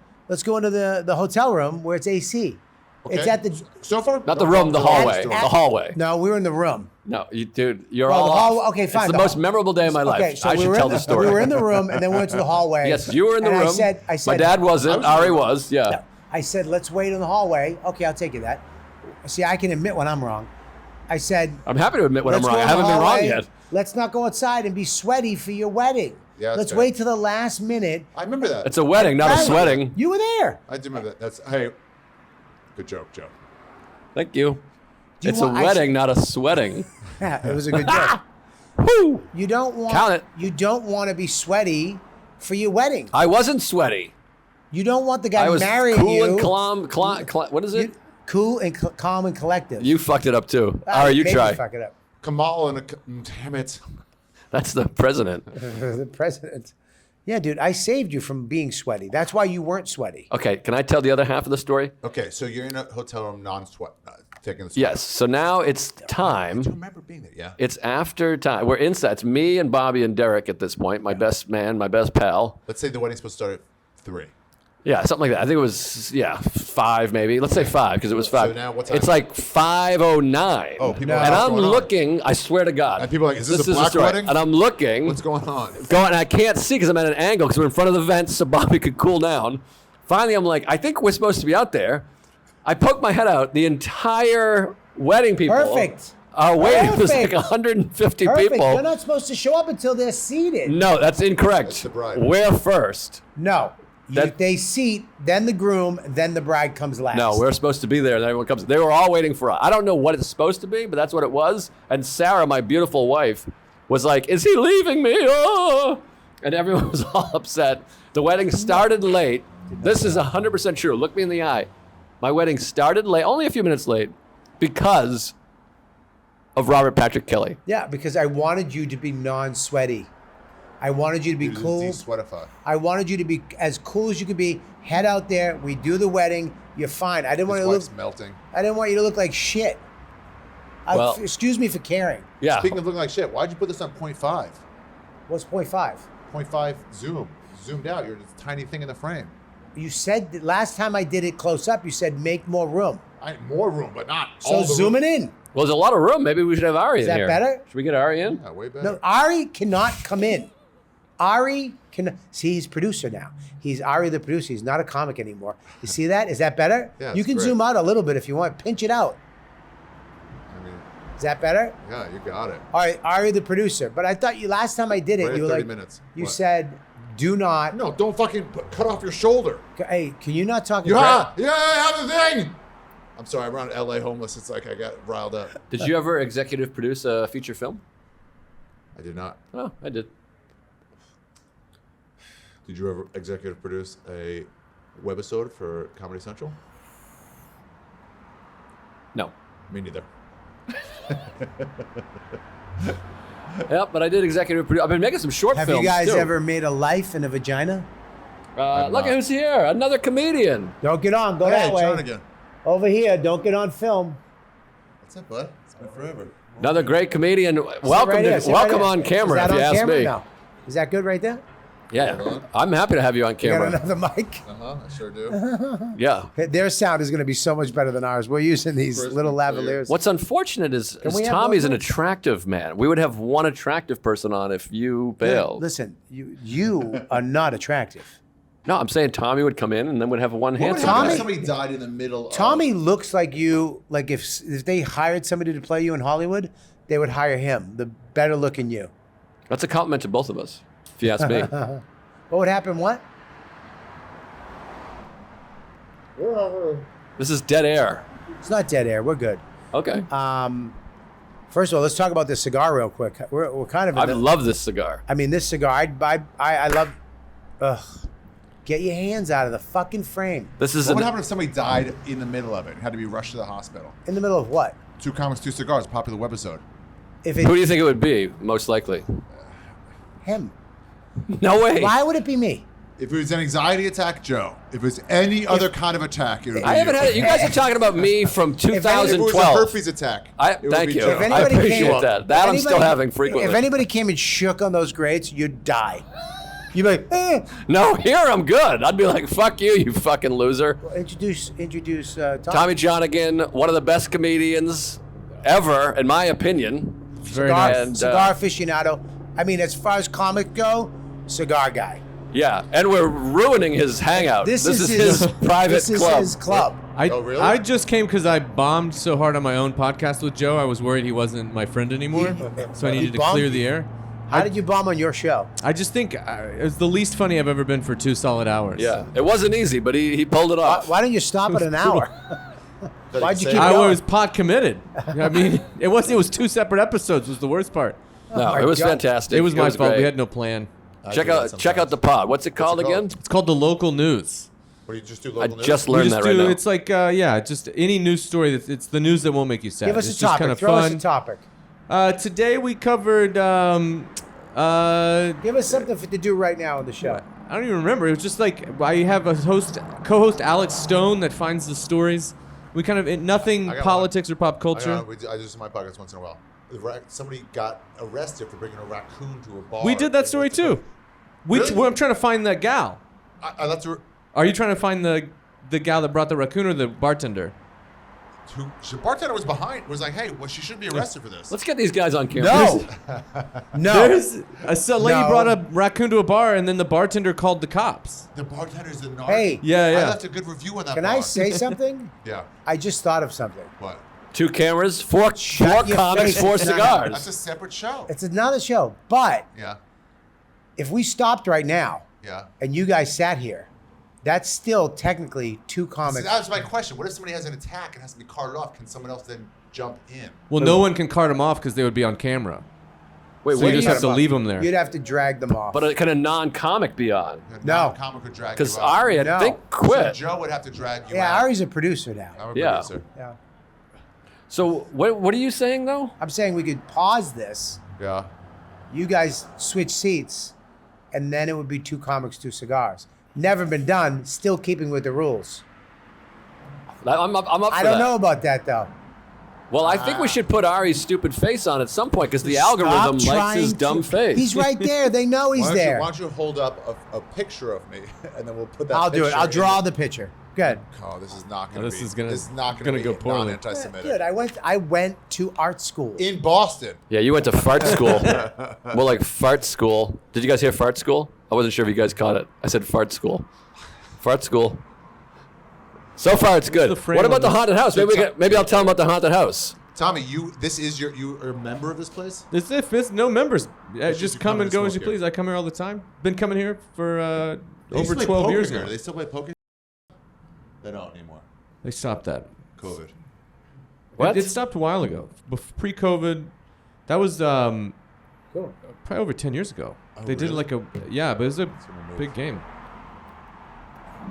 hotel room where it's AC. Okay. It's at the. So far, Not the room, the hallway. At- The hallway. No, we were in the room. No, you, dude, you're Well, all the off. hall- okay, fine. It's the The most hall- memorable day of my life. Okay, so I we should were tell in the story. We were in the room, and then we went to the hallway. Yes, you were in the and room. I said, my dad wasn't. Ari was. Yeah. I said, let's wait in the hallway. Okay, I'll take you that. See, I can admit when I'm wrong. I said, I'm happy to admit when I'm let's wrong. go I in haven't the been wrong hallway. yet. Let's not go outside and be sweaty for your wedding. Yeah, that's let's fair. wait to the last minute. I remember that. It's a wedding, not a Right. sweating. You were there. I do remember that. That's hey, good joke, Joe. Thank you. Do you It's want- a wedding, not a sweating. It was a good joke. Woo! You don't want. Count it. You don't want to be sweaty for your wedding. I wasn't sweaty. You don't want the guy I was marrying cool you. and calm. What is it? Cool and calm and collective. You fucked it up too. Ah, Ari, you maybe try. Fuck it up. Kamal and damn it. That's the president. The president. Yeah, dude, I saved you from being sweaty. That's why you weren't sweaty. Okay, can I tell the other half of the story? Okay, so you're in a hotel room, non-sweat, taking the sweat. Yes. So now it's time. I remember being there. Yeah. It's after time. We're inside. It's me and Bobby and Derek at this point. My best man, my best pal. Let's say the wedding's supposed to start at 3. Yeah, something like that. I think it was 5 maybe. Let's say 5 because it was 5. So now what time? It's like 5:09. Oh, people No. are And what's I'm going on? looking. I swear to God. And people are like, is this a the black story. wedding? And I'm looking. What's going on? And I can't see because I'm at an angle because we're in front of the vents so Bobby could cool down. Finally, I'm like, I think we're supposed to be out there. I poke my head out. The entire wedding people Perfect. are waiting. It was like Perfect. 150 Perfect. people. You're not supposed to show up until they're seated. No, that's incorrect. That's the bride. We're first. No. They seat, then the groom, then the bride comes last. No, we're supposed to be there, and everyone comes. They were all waiting for us. I don't know what it's supposed to be, but that's what it was. And Sarah, my beautiful wife, was like, "Is he leaving me?" Oh! And everyone was all upset. The wedding started late. This is 100% true. Look me in the eye. My wedding started late, only a few minutes late, because of Robert Patrick Kelly. Yeah, because I wanted you to be non-sweaty. I wanted you to be cool. De-sweatify. I wanted you to be as cool as you could be. Head out there. We do the wedding. You're fine. I didn't want His you to wife's look. melting. I didn't want you to look like shit. Well- Excuse me for caring. Yeah. Speaking of looking like shit, why'd you put this on 0.5? What's 0.5? 0.5 zoom. Zoomed out. You're this tiny thing in the frame. You said that last time I did it close up. You said make more room. I need more room, but not So all the zoom room. it in. Well, there's a lot of room. Maybe we should have Ari Is in that here. better? Should we get Ari in? Yeah, way better. No, Ari cannot come in. Ari can see he's producer now. He's Ari the producer. He's not a comic anymore. You see that? Is that better? Yeah, you it's can great. zoom out a little bit if you want. Pinch it out. I mean, Is that better? yeah, you got it. All right, Ari the producer. But I thought you last time I did it, Right at you were 30 like, minutes. you What? said, do not. No, don't fucking cut off your shoulder. Hey, can you not talk? Yeah, I have the thing. I'm sorry, I'm around LA homeless. It's like I got riled up. Did you ever executive produce a feature film? I did not. Oh, I did. Did you ever executive produce a webisode for Comedy Central? No. Me neither. Yep, but I did executive produce. I've been making some short Have films you guys too. ever made a life in a vagina? Look at who's here. Another comedian. Don't get on. Go Hey, that way. Johnagin. Over here. Don't get on film. What's up, bud? It's been forever. Another great comedian. Welcome, Right here, sit right welcome here. on camera, Is that if you on ask camera? me. No. Is that good right there? Yeah, I'm happy to have you on You got camera. another mic? Uh-huh, I sure do. Yeah. Their sound is going to be so much better than ours. We're using these Crisp little and clear. lavaliers. What's unfortunate is we have Tommy's an one more? attractive man. We would have one attractive person on if you bailed. Listen, you are not attractive. No, I'm saying Tommy would come in and then would have one What would handsome happen guy. if somebody died in the middle Tommy looks like you. Like if they hired somebody to play you in Hollywood, they would hire him. The better looking you. That's a compliment to both of us, if you ask me. What would happen? What? This is dead air. It's not dead air. We're good. Okay. First of all, let's talk about this cigar real quick. We're kind of. I love this cigar. I mean, this cigar. I love. Ugh. Get your hands out of the fucking frame. This is What would an, happen if somebody died in the middle of it and had to be rushed to the hospital? In the middle of what? 2 Comics, 2 Cigars, popular webisode. If who do it you think it would be, most likely? him, No way. why would it be me? If it was an anxiety attack, Joe. If it was any other kind of attack, it would be I haven't had it. You guys are talking about me from If it was a 2012. herpes attack, it would Thank be you. Joe. I appreciate that. That I'm still having frequently. If anybody came and shook on those grates, you'd die. You'd be like, No, here I'm good. I'd be like, fuck you, you fucking loser. Introduce Tommy Johnagin, one of the best comedians ever, in my opinion. Very cigar, nice. And, cigar aficionado. I mean, as far as comics go, cigar guy. Yeah, and we're ruining his hangout. This is his private this club. is his club. Oh, really? I just came because I bombed so hard on my own podcast with Joe. I was worried he wasn't my friend anymore, so I He needed to bombed clear you? the air. How did you bomb on your show? I just think it was the least funny I've ever been for 2 solid hours. Yeah, it wasn't easy, but he pulled it off. Why don't you stop at an hour? Why'd you keep I going? was pot committed. I mean, it was 2 separate episodes. Was the worst part. No, my it was God. fantastic. It was my fault. great. We had no plan. Check out the pod. What's it called it again? called? It's called the local news. What do you just do? I Local news? just We learned just that right now. It's like just any news story. It's the news that won't make you sad. Give us it's a just topic. kind of Throw us fun. a topic. Today we covered. Give us something to do right now on the show. I don't even remember. It was just like I have a co-host Alex Stone that finds the stories. We kind of nothing I got politics or pop culture. I do this in my pockets once in a while. Somebody got arrested for bringing a raccoon to a bar. We did that story too. Really? Well, I'm trying to find that gal. That's Are you trying to find the gal that brought the raccoon or the bartender? the bartender was behind. Was like, hey, well, she should be arrested for this. Let's get these guys on camera. No. There's a lady No. brought a raccoon to a bar and then the bartender called the cops. The bartender's a narc. Hey. Yeah, I yeah. left a good review on that. Can bar. I say something? Yeah. I just thought of something. What? 2 cameras, 4 Shut your comics, face. 4 It's not cigars. That's a separate show. It's another show. But Yeah. if we stopped right now Yeah. and you guys sat here, that's still technically 2 So comics. that was my question. What if somebody has an attack and has to be carted off? Can someone else then jump in? Well, no one can cart them off because they would be on camera. Wait, So what you do just you have to leave them there. You'd have to drag them off. But can a non-comic be on? No. Comic would drag Because you out. Ari, I No. think, So quit. Joe would have to drag you yeah, out. Ari's a producer now. I'm a Yeah. producer. Yeah. So what are you saying, though? I'm saying we could pause this. Yeah. You guys switch seats, and then it would be 2 comics, 2 cigars. Never been done. Still keeping with the rules. I'm up for I don't that. know about that though. Well, I think we should put Ari's stupid face on at some point because the algorithm Stop likes his trying dumb to- face. He's right there. They know he's there. Why don't you hold up a picture of me, and then we'll put that. I'll do it. picture I'll in draw the picture. Good. Oh, this is not going No, to this be. is gonna- This is not gonna going to go be poorly. non-anti-Semitic. Good. I went to art school. In Boston. Yeah, you went to fart school. More like fart school. Did you guys hear fart school? I wasn't sure if you guys caught it. I said fart school. Fart school. So far, it's good. the frame What about on the this? haunted house? Maybe I'll tell them about the haunted house. Tommy, you are a member of this place? It's no members. It's Just just come you and come go and as you smoke here. please. I come here all the time. Been coming here for They used over to play 12 poker years here. now. Do they still play poker? They don't anymore. They stopped that. COVID. What? It stopped a while ago. Pre-COVID, that was probably over 10 years ago. Oh, They did really? like but it was a move. big game.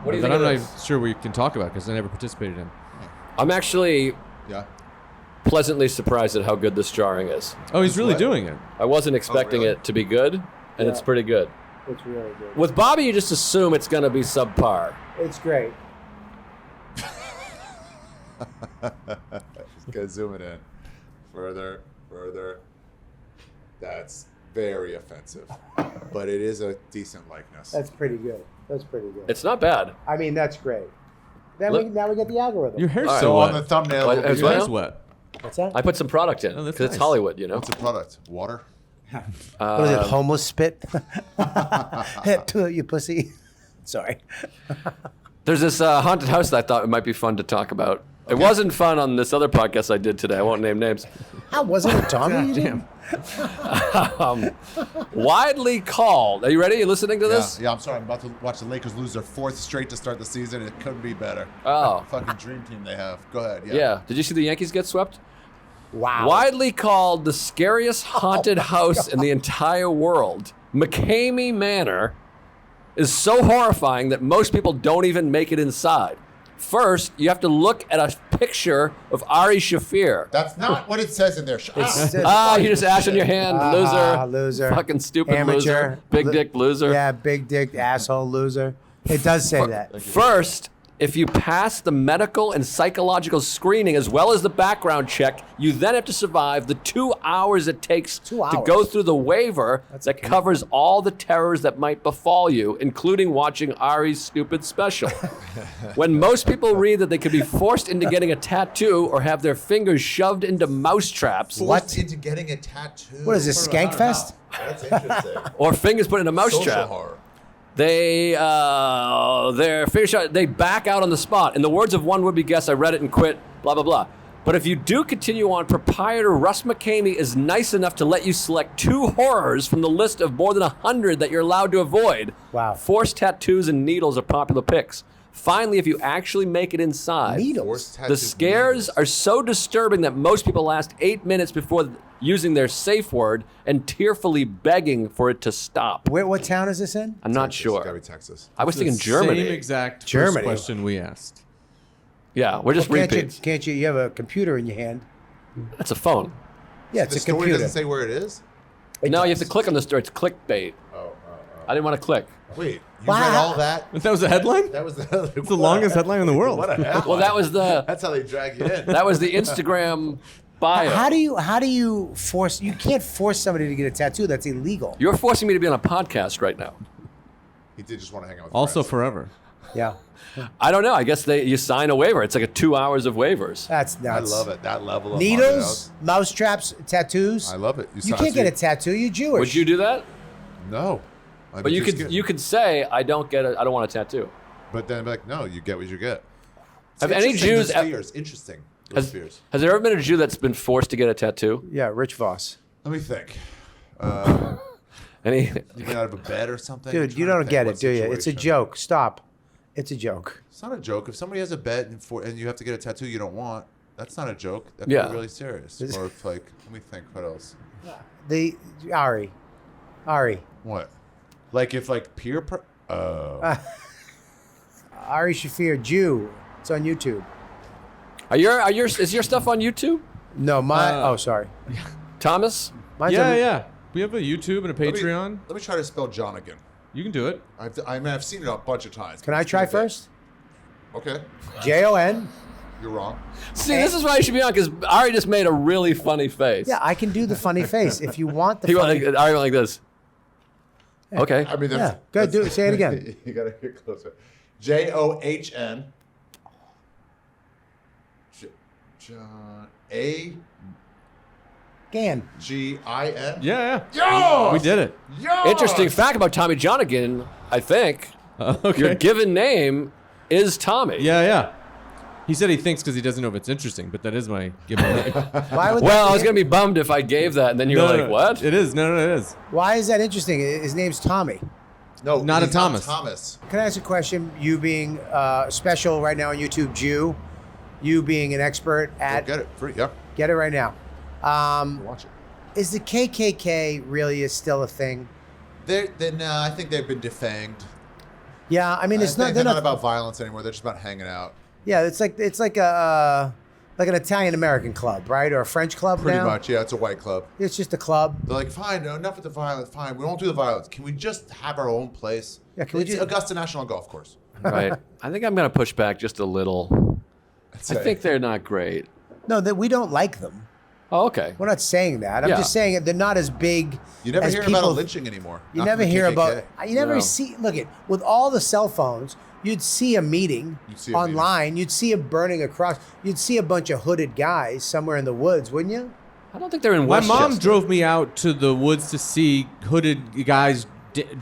What do you that think I'm of not this? sure we can talk about because I never participated in. I'm actually Yeah. pleasantly surprised at how good this jarring is. Oh, he's It's really what? doing it. I wasn't expecting really? it to be good, and it's pretty good. It's really good. With Bobby, you just assume it's going to be subpar. It's great. Just gotta zoom it in further. further, that's very offensive. But it is a decent likeness. That's pretty good. That's pretty good. It's not bad. I mean, that's great. Look- Now we get the algorithm. Your hair's All right. so So wet. on the thumbnail, What- will be as Your well? hair's wet. What's that? I put some product in Oh, because that's it's nice. Hollywood, you know. what's the product? Water? What is it? Homeless spit? You pussy. Sorry. There's this haunted house that I thought it might be fun to talk about. It wasn't fun on this other podcast I did today. I won't name names. How wasn't it, Tommy? You didn't- Widely called. Are you ready? You listening to Yeah, this? yeah, I'm sorry. I'm about to watch the Lakers lose their 4th straight to start the season. It couldn't be better. Oh. Fucking dream team they have. Go ahead. Yeah. Yeah. Did you see the Yankees get swept? Wow. Widely called the scariest haunted house in the entire world, McCamey Manor is so horrifying that most people don't even make it inside. First, you have to look at a picture of Ari Shaffir. That's not what it says in there. Shut up. You just ash on your hand, Loser. fucking stupid Amateur. loser, big dick loser. Yeah, big dick asshole loser. It does say that. First, if you pass the medical and psychological screening as well as the background check, you then have to survive the 2 hours it takes 2 to hours. go through the waiver that covers all the terrors that might befall you, including watching Ari's stupid special. When most people read that they could be forced into getting a tattoo or have their fingers shoved into mousetraps Forced into getting a tattoo. What is this, Skank Fest? That's interesting. or fingers put in a Social mousetrap, horror. they their fingers shot, they back out on the spot. In the words of one would-be guest, I read it and quit, blah, blah, blah. But if you do continue on, proprietor Russ McCamey is nice enough to let you select 2 horrors from the list of more than 100 that you're allowed to avoid. Wow. Forced tattoos and needles are popular picks. Finally, if you actually make it inside, Needles. Forced the tattoos scares needles. are so disturbing that most people last 8 minutes before using their safe word and tearfully begging for it to stop. What town is this in? I'm not Texas. sure. Gotta be Texas. I was thinking The Germany. Same exact Germany. first question we asked. Yeah, we're just repeats. Can't you have a computer in your hand? That's a phone. Yeah, The it's a story computer. doesn't say where it is? No, you have to click on the story. It's clickbait. I didn't want to click. Wait, you Wow. read all that? That was a headline? That was the, It's the longest headline in the world. What a headline. Well, that was the That's how they drag you in. that was the Instagram bio. How do you force? You can't force somebody to get a tattoo. That's illegal. You're forcing me to be on a podcast right now. He did just want to hang out with Also friends. forever. Yeah, I don't know. I guess you sign a waiver. It's like a 2 hours of waivers. that's I nuts. love it. That level of Needles, mouse traps, tattoos. I love it. You can't get a tattoo. You're Jewish. Would you do that? No. I'd But be you too could scared. you could say I don't want a tattoo. But then be like, no, you get what you get. It's Have any interesting, Jews those fears. Interesting. Those fears. Has there ever been a Jew that's been forced to get a tattoo? Yeah, Rich Voss. Let me think. Any? You get out of a bed or something? Dude, I'm you trying to don't think get what it, do you? It's a situation. joke. Stop. It's a joke. It's not a joke. If somebody has a bed and you have to get a tattoo you don't want, that's not a joke. That could Yeah. be really serious. Or if like, let me think. What else? The Ari. What? Like if like peer. Ari Shaffir, Jew. It's on YouTube. Is your stuff on YouTube, No, sorry. Thomas? Mine's Yeah, on, yeah. We have a YouTube and a Patreon. Let me try to spell Johnagin. You can do it. I've seen it a bunch of times. Can I try first? Okay. Jon. You're wrong. See, this is why you should be on because Ari just made a really funny face. Yeah, I can do the funny face if you want the He went funny. like, Ari went like this. Okay. I mean, that's, Yeah, go ahead, do it. Say it again. You gotta get closer. John. John Gan. Gin. Yeah, yeah. Yo! We did it. Yo! Interesting fact about Tommy Johnagin, I think. Okay. Your given name is Tommy. Yeah, yeah. He said he thinks because he doesn't know if it's interesting, but that is my given name. Why would Well, that I was be- going to be bummed if I gave that, and then you're like, what? It is. No, it is. Why is that interesting? His name's Tommy. No, Not a he's Thomas. Thomas. Can I ask a question? You being special right now on YouTube, Jew. You being an expert at Get it free. Yeah. get it right now. Watch it. Is the KKK really still a thing? I think they've been defanged. Yeah, I mean it's not. They're not about violence anymore. They're just about hanging out. Yeah, it's like a like an Italian American club, right, or a French club Pretty now. much. Yeah, it's a white club. It's just a club. They're like, fine, enough with the violence. Fine, we won't do the violence. Can we just have our own place? Yeah, can we It's just- Augusta National Golf Course. Right. I think I'm going to push back just a little. I think they're not great. No, that we don't like them. Oh, okay. We're not saying that. I'm Yeah. just saying they're not as big. You never as hear people, about a lynching anymore. You Not never from the hear KKK. about. You never No. see. Look at with all the cell phones, you'd see a meeting You'd see a online. You'd see it burning across. You'd see a bunch of hooded guys somewhere in the woods, wouldn't you? I don't think they're in My Westchester. mom drove me out to the woods to see hooded guys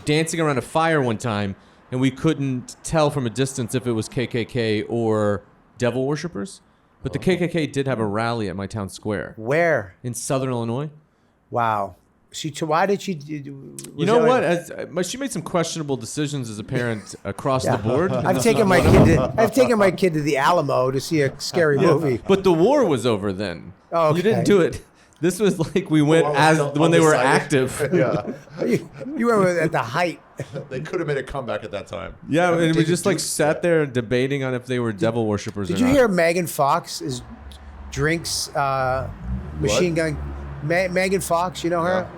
dancing around a fire one time, and we couldn't tell from a distance if it was KKK or devil worshippers. But the KKK did have a rally at my town square Where? in southern Illinois. Wow. Why did she? You know what? She made some questionable decisions as a parent across the board. I've taken my kid to the Alamo to see a scary movie. But the war was over then. Oh, You didn't okay. do it. This was like we went War was as still when they were undecided. active. Yeah. You were at the height. They could have made a comeback at that time. Yeah, and we David just like Duke, sat there debating on if they were devil worshippers or Did not. you hear Megan Fox drinks Machine Gun? Megan Fox, you know her?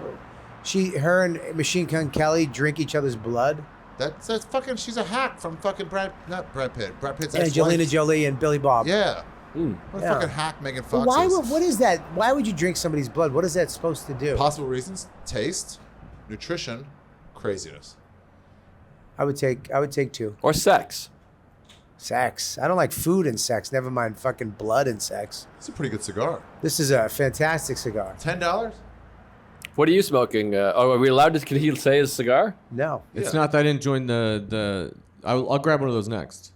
Her and Machine Gun Kelly drink each other's blood. That's fucking. She's a hack from fucking not Brad Pitt. Brad Pitt's And ex-wife. Angelina Jolie and Billy Bob. Yeah. Hmm. What a Yeah. fucking hack Megan But Fox is. what is that? Why would you drink somebody's blood? What is that supposed to do? Possible reasons: taste, nutrition, craziness. I would take two. Or sex. Sex. I don't like food and sex. Never mind fucking blood and sex. It's a pretty good cigar. This is a fantastic cigar. $10. What are you smoking? Are we allowed to? Can he say his cigar? No. It's Yeah. not that I didn't join the. I'll grab one of those next.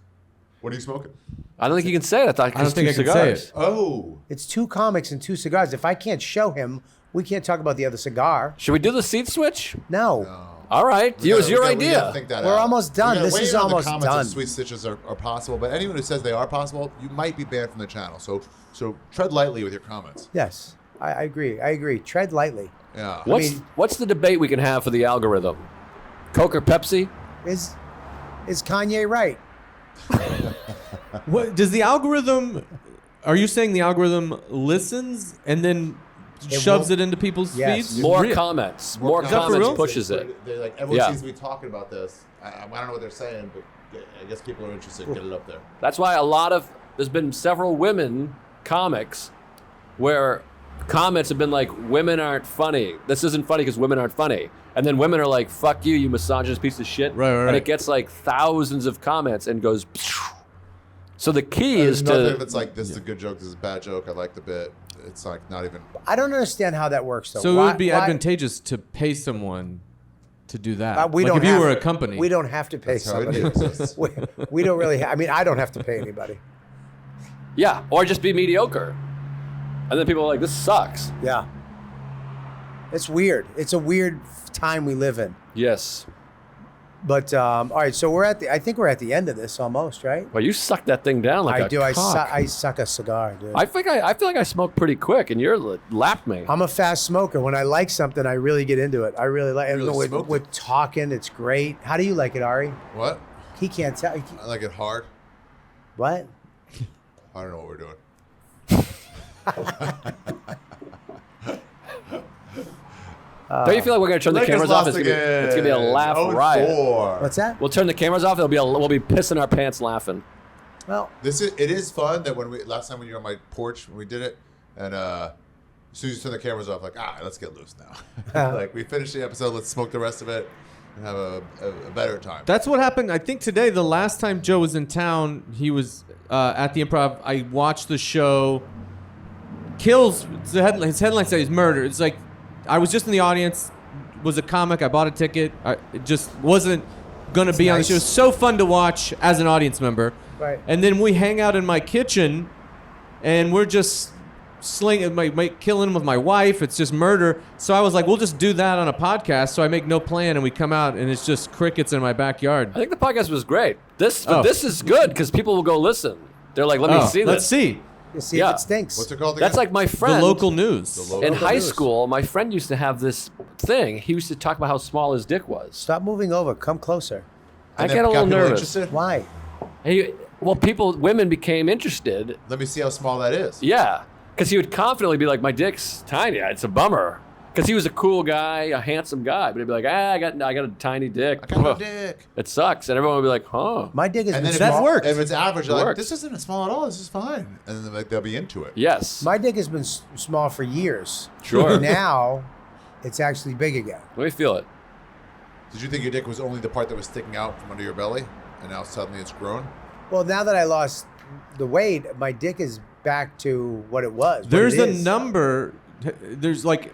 What are you smoking? I don't think you can say it. I thought I don't think I two can say cigars. it. Oh, It's 2 comics and 2 cigars. If I can't show him, we can't talk about the other cigar. Should we do the seat switch? No. All right. It was your We gotta idea. think that We're out. almost done. We gotta This weigh is in on the almost comments done. If sweet stitches are possible, but anyone who says they are possible, you might be banned from the channel. So tread lightly with your comments. Yes. I agree. Tread lightly. Yeah. What's the debate we can have for the algorithm? Coke or Pepsi? Is Kanye right? What does the algorithm? Are you saying the algorithm listens and then shoves won't- it into people's Yes. feeds? More Re- comments. More Is that for comments real? pushes it. They're like everyone Yeah. seems to be talking about this. I don't know what they're saying, but I guess people are interested. Get it up there. That's why there's been several women comics where comments have been like, women aren't funny. This isn't funny because women aren't funny. And then women are like, fuck you, you misogynist piece of shit. Right. And it gets like thousands of comments and goes, phew. So the key There's is nothing if to, it's like, this is a good joke, this is a bad joke, I like the bit. It's like not even. I don't understand how that works though. So it Why- would be why- advantageous to pay someone to do that. We like don't if you have- were a company. We don't have to pay That's how it somebody. is. we don't really. I mean, I don't have to pay anybody. yeah, or just be mediocre. And then people are like, this sucks. Yeah. It's weird. It's a weird time we live in. Yes. But all right, so I think we're at the end of this almost, right? Well, you suck that thing down like I a do. cock. I suck a cigar, dude. I feel like I smoke pretty quick, and you're lapped me. I'm a fast smoker. When I like something, I really get into it. I really like it. Really With, smoked with talking, it's great. How do you like it, Ari? What? He can't tell. I like it hard. What? I don't know what we're doing. Don't you feel like we're gonna turn the Lakers cameras off? lost It's gonna be a laugh riot. 0-4. What's that? We'll turn the cameras off. We'll be pissing our pants laughing. Well, It is fun that last time when you were on my porch when we did it, and as soon as you turn the cameras off, like let's get loose now. Like we finished the episode, let's smoke the rest of it and have a better time. That's what happened. I think today, the last time Joe was in town, he was at the Improv. I watched the show. Kills. His headline says murder. It's like I was just in the audience. Was a comic. I bought a ticket. It just wasn't gonna be on the nice. show. It was so fun to watch as an audience member. Right. And then we hang out in my kitchen, and we're just killing with my wife. It's just murder. So I was like, we'll just do that on a podcast. So I make no plan, and we come out, and it's just crickets in my backyard. I think the podcast was great. This Oh. this is good because people will go listen. They're like, let me see this. Let's see. you see Yeah. if it stinks. What's it called again? That's like my friend. The local news. The local in news. high school, my friend used to have this thing. He used to talk about how small his dick was. Stop moving over. Come closer. I And get then a got little people nervous. interested? Why? Women became interested. Let me see how small that is. Yeah, because he would confidently be like, my dick's tiny. It's a bummer. Because he was a cool guy, a handsome guy, but he'd be like, I got a tiny dick. I got no dick. It sucks, and everyone would be like, huh? My dick is And then if That it's- works. If it's average, they're It like, works. this isn't small at all. This is fine. And then like, they'll be into it. Yes. my dick has been small for years. Sure. Now, it's actually big again. Let me feel it. Did you think your dick was only the part that was sticking out from under your belly, and now suddenly it's grown? Well, now that I lost the weight, my dick is back to what it was. what There's it a is. number. There's like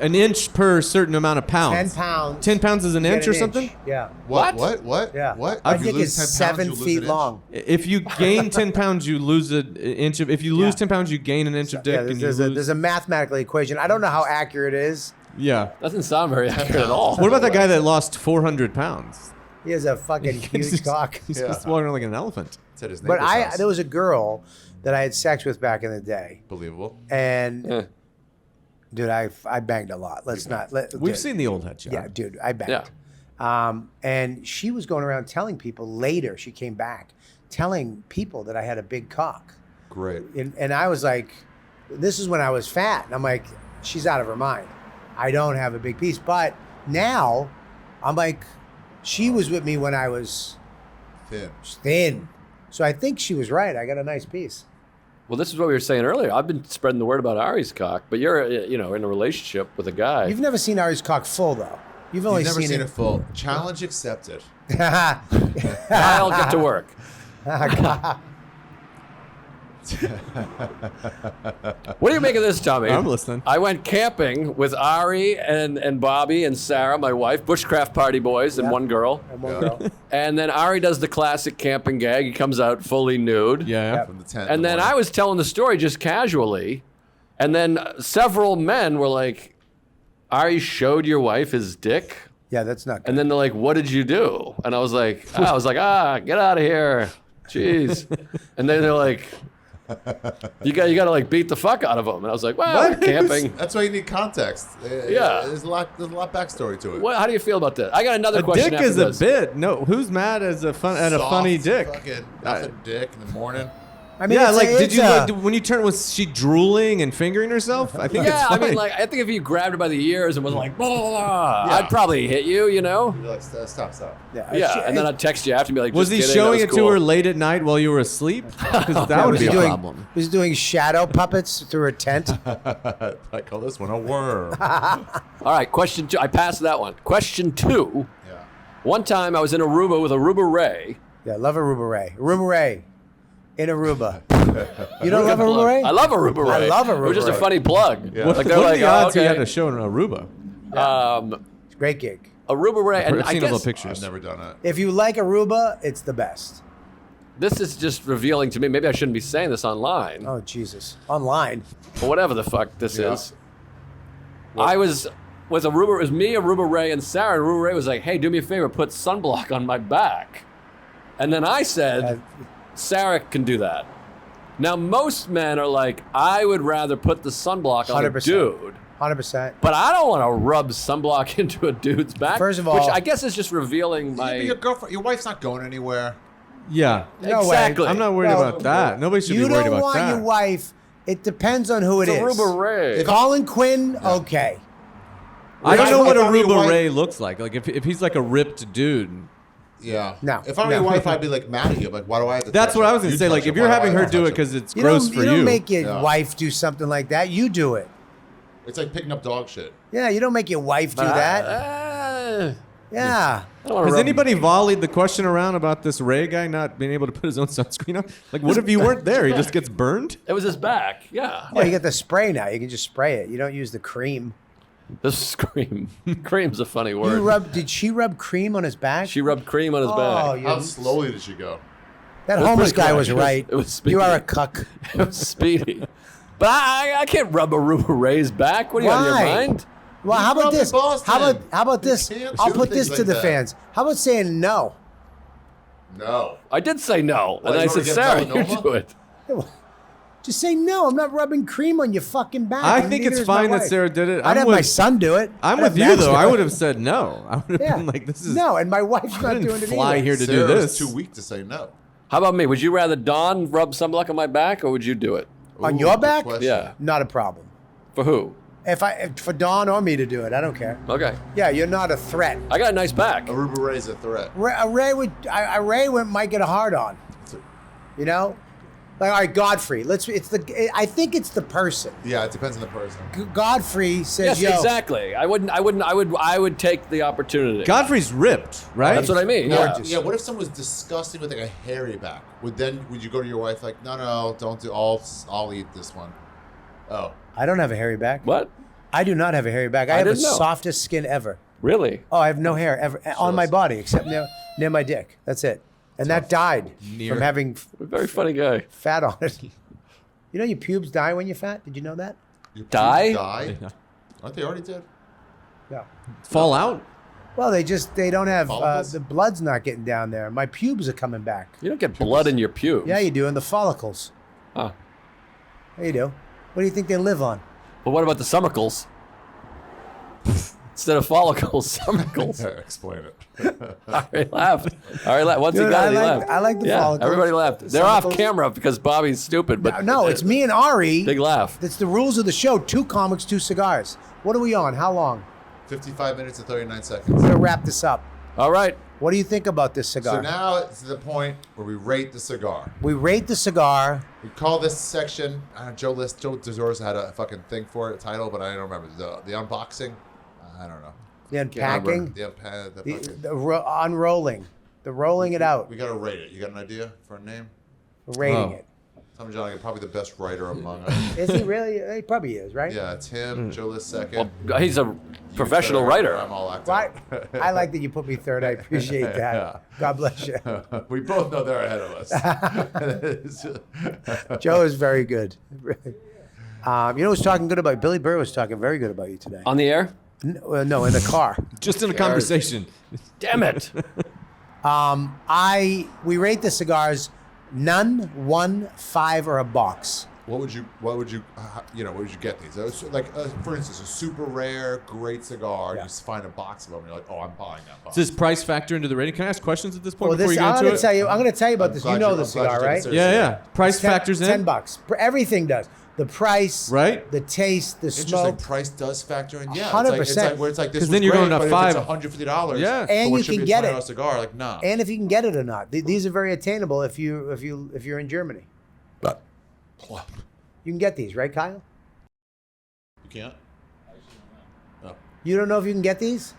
an inch per certain amount of pounds. 10 pounds. 10 pounds is an You get inch or something? Yeah. What? Yeah. What? My If you dick lose is 10 pounds, 7 you lose feet an inch? long. If you gain 10 pounds, you lose an inch of. If you lose Yeah. 10 pounds, you gain an inch of dick. Yeah, and you there's, lose, there's a mathematical equation. I don't know how accurate it is. yeah. Doesn't sound very accurate at all. What about that guy that lost 400 pounds? He has a fucking huge cock. He's Yeah. just walking around like an elephant. Said his But neighbor's house. there was a girl that I had sex with back in the day, Believable. and Eh. dude, I banged a lot. Let's not. We've dude. seen the old headshot. Yeah, dude, I banged. Yeah. And she was going around telling people later. She came back, telling people that I had a big cock, Great. and I was like, this is when I was fat, and I'm like, she's out of her mind. I don't have a big piece, but now, I'm like, she was with me when I was Thin. thin. So I think she was right. I got a nice piece. Well, this is what we were saying earlier. I've been spreading the word about Ari's cock, but you're, in a relationship with a guy. You've never seen Ari's cock full, though. You've only You've never seen it. it full. Challenge accepted. I'll get to work. What do you make of this, Tommy? I'm listening. I went camping with Ari and Bobby and Sarah, my wife, bushcraft party boys, and Yeah. one girl. And one girl. And then Ari does the classic camping gag. He comes out fully nude. Yeah. From the tent. And then I was telling the story just casually, and then several men were like, Ari showed your wife his dick? Yeah, that's not good. And then they're like, what did you do? And I was like, get out of here. Jeez. And then they're like, you got to like beat the fuck out of them. And I was like, well, we're camping. That's why you need context. Yeah. There's a lot backstory to it. What, how do you feel about that? I got another A question dick after is a this. bit. No, who's mad as a Soft, funny dick? Fucking nothing dick in the morning. I mean, Yeah, it's like a- did it's you a- when you turn was she drooling and fingering herself? I think it's Yeah, fine. I mean, like, I think if you grabbed her by the ears and was like, blah, blah, blah, Yeah. I'd probably hit you, You're like, stop. Yeah, and then I'd text you after and be like, was just he kidding, showing that it was to cool. her late at night while you were asleep? 'Cause that would was be he a doing, problem. Was he doing shadow puppets through her tent? I call this one a worm. All right, question 2. I passed that one. Question 2. Yeah. One time I was in Aruba with Aruba Ray. Yeah, love Aruba Ray. Aruba Ray. In Aruba. You don't love Aruba Ray? I love Aruba Ray. I love It was Aruba just a Ray. funny plug. Yeah. What, Like what they're are like, the odds he okay. had a show in Aruba? It's a great gig. Aruba Ray, and I've I seen all the guess pictures. I've never done it. If you like Aruba, it's the best. this is just revealing to me. Maybe I shouldn't be saying this online, Oh, Jesus. Online. or whatever the fuck this Yeah. is. I was with Aruba. It was me, Aruba Ray, and Sarah. And Aruba Ray was like, "Hey, do me a favor, put sunblock on my back." And then I said, "Sarah can do that." Now, most men are like, I would rather put the sunblock on a 100%. dude. 100%. But I don't want to rub sunblock into a dude's back. First of which all- I guess is just revealing But your my. girlfwife's your wife's not going anywhere. Yeah. No way. Exactly. I'm not worried No. about that. Nobody should You be worried don't about want that. your wife. It depends on who it It's is. Aruba Ray. Colin Quinn, okay. I don't know what If I were your Aruba wife- Ray looks like. Like if he's like a ripped dude. Yeah. No, If I were no. your wife, I'd be like mad at you. Like, why do I have to That's touch what it? I was gonna You say. touch Like it. if you're Why do having I her have to do it touch because it's You gross don't, for you you. don't make your Yeah. wife do something like that. You do it. It's like picking up dog shit. Yeah, you don't make your wife do that. Yeah. I don't wanna Has rub- anybody volleyed the question around about this Ray guy not being able to put his own sunscreen on? Like, what if you weren't there? He just gets burned? It was his back. Yeah. Well, you get the spray now. You can just spray it. You don't use the cream. This is cream. Cream's a funny word. Did she rub cream on his back? She rubbed cream on his Oh, back. you How slowly did she go? that It was homeless pretty guy quick. was right. It was speedy. You are a cuck. It was speedy. But I can't rub Aruba Ray's back. What are you on your Why? mind? Well, You how grew about up in this? Boston. How about this? You can't I'll do put this things to like the that. fans. How about saying no? No. I did say no. Why, And I you said, wanna get Sarah, you melanoma? do it. Just say no. I'm not rubbing cream on your fucking back. I and think neither it's is my fine that wife. Sarah did it. I'd have my son do it. I'm I'd with have you Max though. do I it. would have said no. I would have Yeah. been like, "This is No, and my wife's I not didn't doing it fly either. here to do Sarah's this." too weak to say no. How about me? Would you rather Dawn rub sunblock on my back or would you do it? On Ooh, your good back? question. Yeah. Not a problem. For who? For Dawn or me to do it, I don't care. Okay. Yeah, you're not a threat. I got a nice back. Aruba Ray's a threat. Ray might get a hard on. You know, like all right, Godfrey. I think it's the person. Yeah, it depends on the person. Godfrey says, Yes, "Yo, exactly. I would take the opportunity. Godfrey's ripped, right? That's what I mean. Yeah. Gorgeous. Yeah, what if someone was disgusting with like a hairy back? Would you go to your wife like, no, don't do I'll eat this one. Oh. I don't have a hairy back. What? I do not have a hairy back. I have the didn't know. softest skin ever. Really? Oh, I have no hair ever on my body except near my dick. That's it. And that died from having A very funny guy. fat on it. You know your pubes die when you're fat? Did you know that? Your pubes Die? Die? Aren't they already dead? Yeah. Fall out? Well, they don't have Follicles? the blood's not getting down there. My pubes are coming back. You don't get blood in your pubes. Yeah, you do, and the follicles. Huh. Yeah, you do. What do you think they live on? But what about the summercles? Instead of follicles, summercles. Explain it. Ari laughed. Once Dude, he got it, he I laughed. like the follicles. Everybody laughed. They're Follicles. off camera because Bobby's stupid, but No, it's me and Ari. big laugh. That's the rules of the show. 2 comics, 2 cigars. What are we on? How long? 55 minutes and 39 We're seconds. going to wrap this up. All right. What do you think about this cigar? So now it's to the point where we rate the cigar. We rate the cigar. We call this section, Joe DeZoris had a fucking thing for it, a title, but I don't remember. The unboxing? I don't know. The unpacking. The fucking- Unrolling. The rolling it out. We got to rate it. You got an idea for a name? We're rating Oh. it. Tommy Johnagin, probably the best writer among us. Is he really? He probably is, right? Yeah, it's him, Joe List second. Well, he's a You professional third, writer. I'm all acting. Right? I like that you put me third. I appreciate that. Yeah. God bless you. We both know they're ahead of us. Joe is very good. You know who's talking good about you? Billy Burr was talking very good about you today. On the air? No, in the car. Just in a conversation. Damn it. We rate the cigars none, 1, 5, or a box. What would you get these? Like, for instance, a super rare, great cigar. Yeah. You find a box of them, and you're like, oh, I'm buying that box. Does this price factor into the rating? Can I ask questions at this point Well, before you get I'm into going it? to tell you. I'm going to tell you about this. You know the cigar, right? Yeah, yeah. Price factors in. $10. Everything does. The price, Right. The taste, the Interesting. smoke. Price does factor in. Yeah, 100%. It's like where it's like this. 'Cause Was then you're great, going to but $5. If it's $150. Yeah. And what you should can be a get $20 it. cigar, like nah. And if you can get it or not. These are very attainable if you're in Germany. But You can get these, right, Kyle? you can't. Oh. You don't know if you can get these?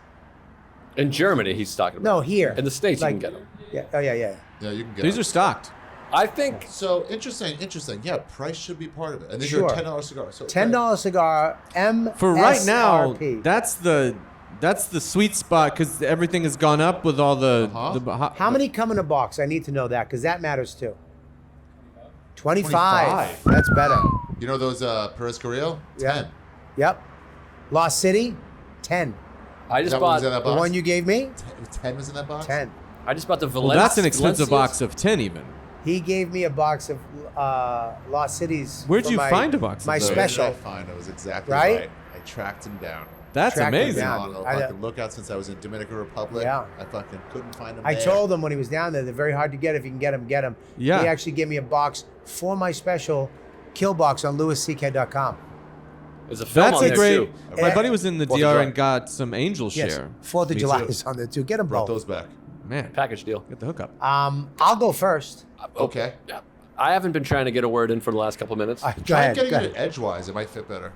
In Germany, he's talking about. No, here. In the States, Like- you can get them. Yeah. Oh, yeah, yeah. Yeah, you can get. These them. are stocked. I think So interesting. Yeah, price should be part of it. And these Sure. are $10 cigars. So $10 cigar, MSRP. For right now, that's the sweet spot because everything has gone up with all the. Uh-huh. How many come in a box? I need to know that because that matters too. 25. That's better. You know those Perez Carrillo? 10. Yeah. Yep. Lost City, 10. I Is just that what was in bought. that The box? one you gave me, 10 was in that box? 10. I just bought the Well, Valencia. that's an expensive box of 10 even. He gave me a box of Lost Cities. Where'd for you my- find a box of My those? Where did special. I find? It was exactly Right? right. I tracked him down. That's Track it amazing. down. On a I- fucking lookout since I was in Dominican Republic. Yeah. I fucking couldn't find him I there. told him when he was down there, they're very hard to get. If you can get them, get them. Yeah. He actually gave me a box for my special kill box on louisck.com. There's a film That's on a there great. too. My buddy was in the Fourth of DR July. and got some angel Yes. share. 4th of Me July too. is on there too. Get them Brought both. those back. Man, Package deal. get the hookup. I'll go first. Okay. Yeah. I haven't been trying to get a word in for the last couple of minutes. Go Try ahead. getting Go it ahead. edgewise. It might fit better.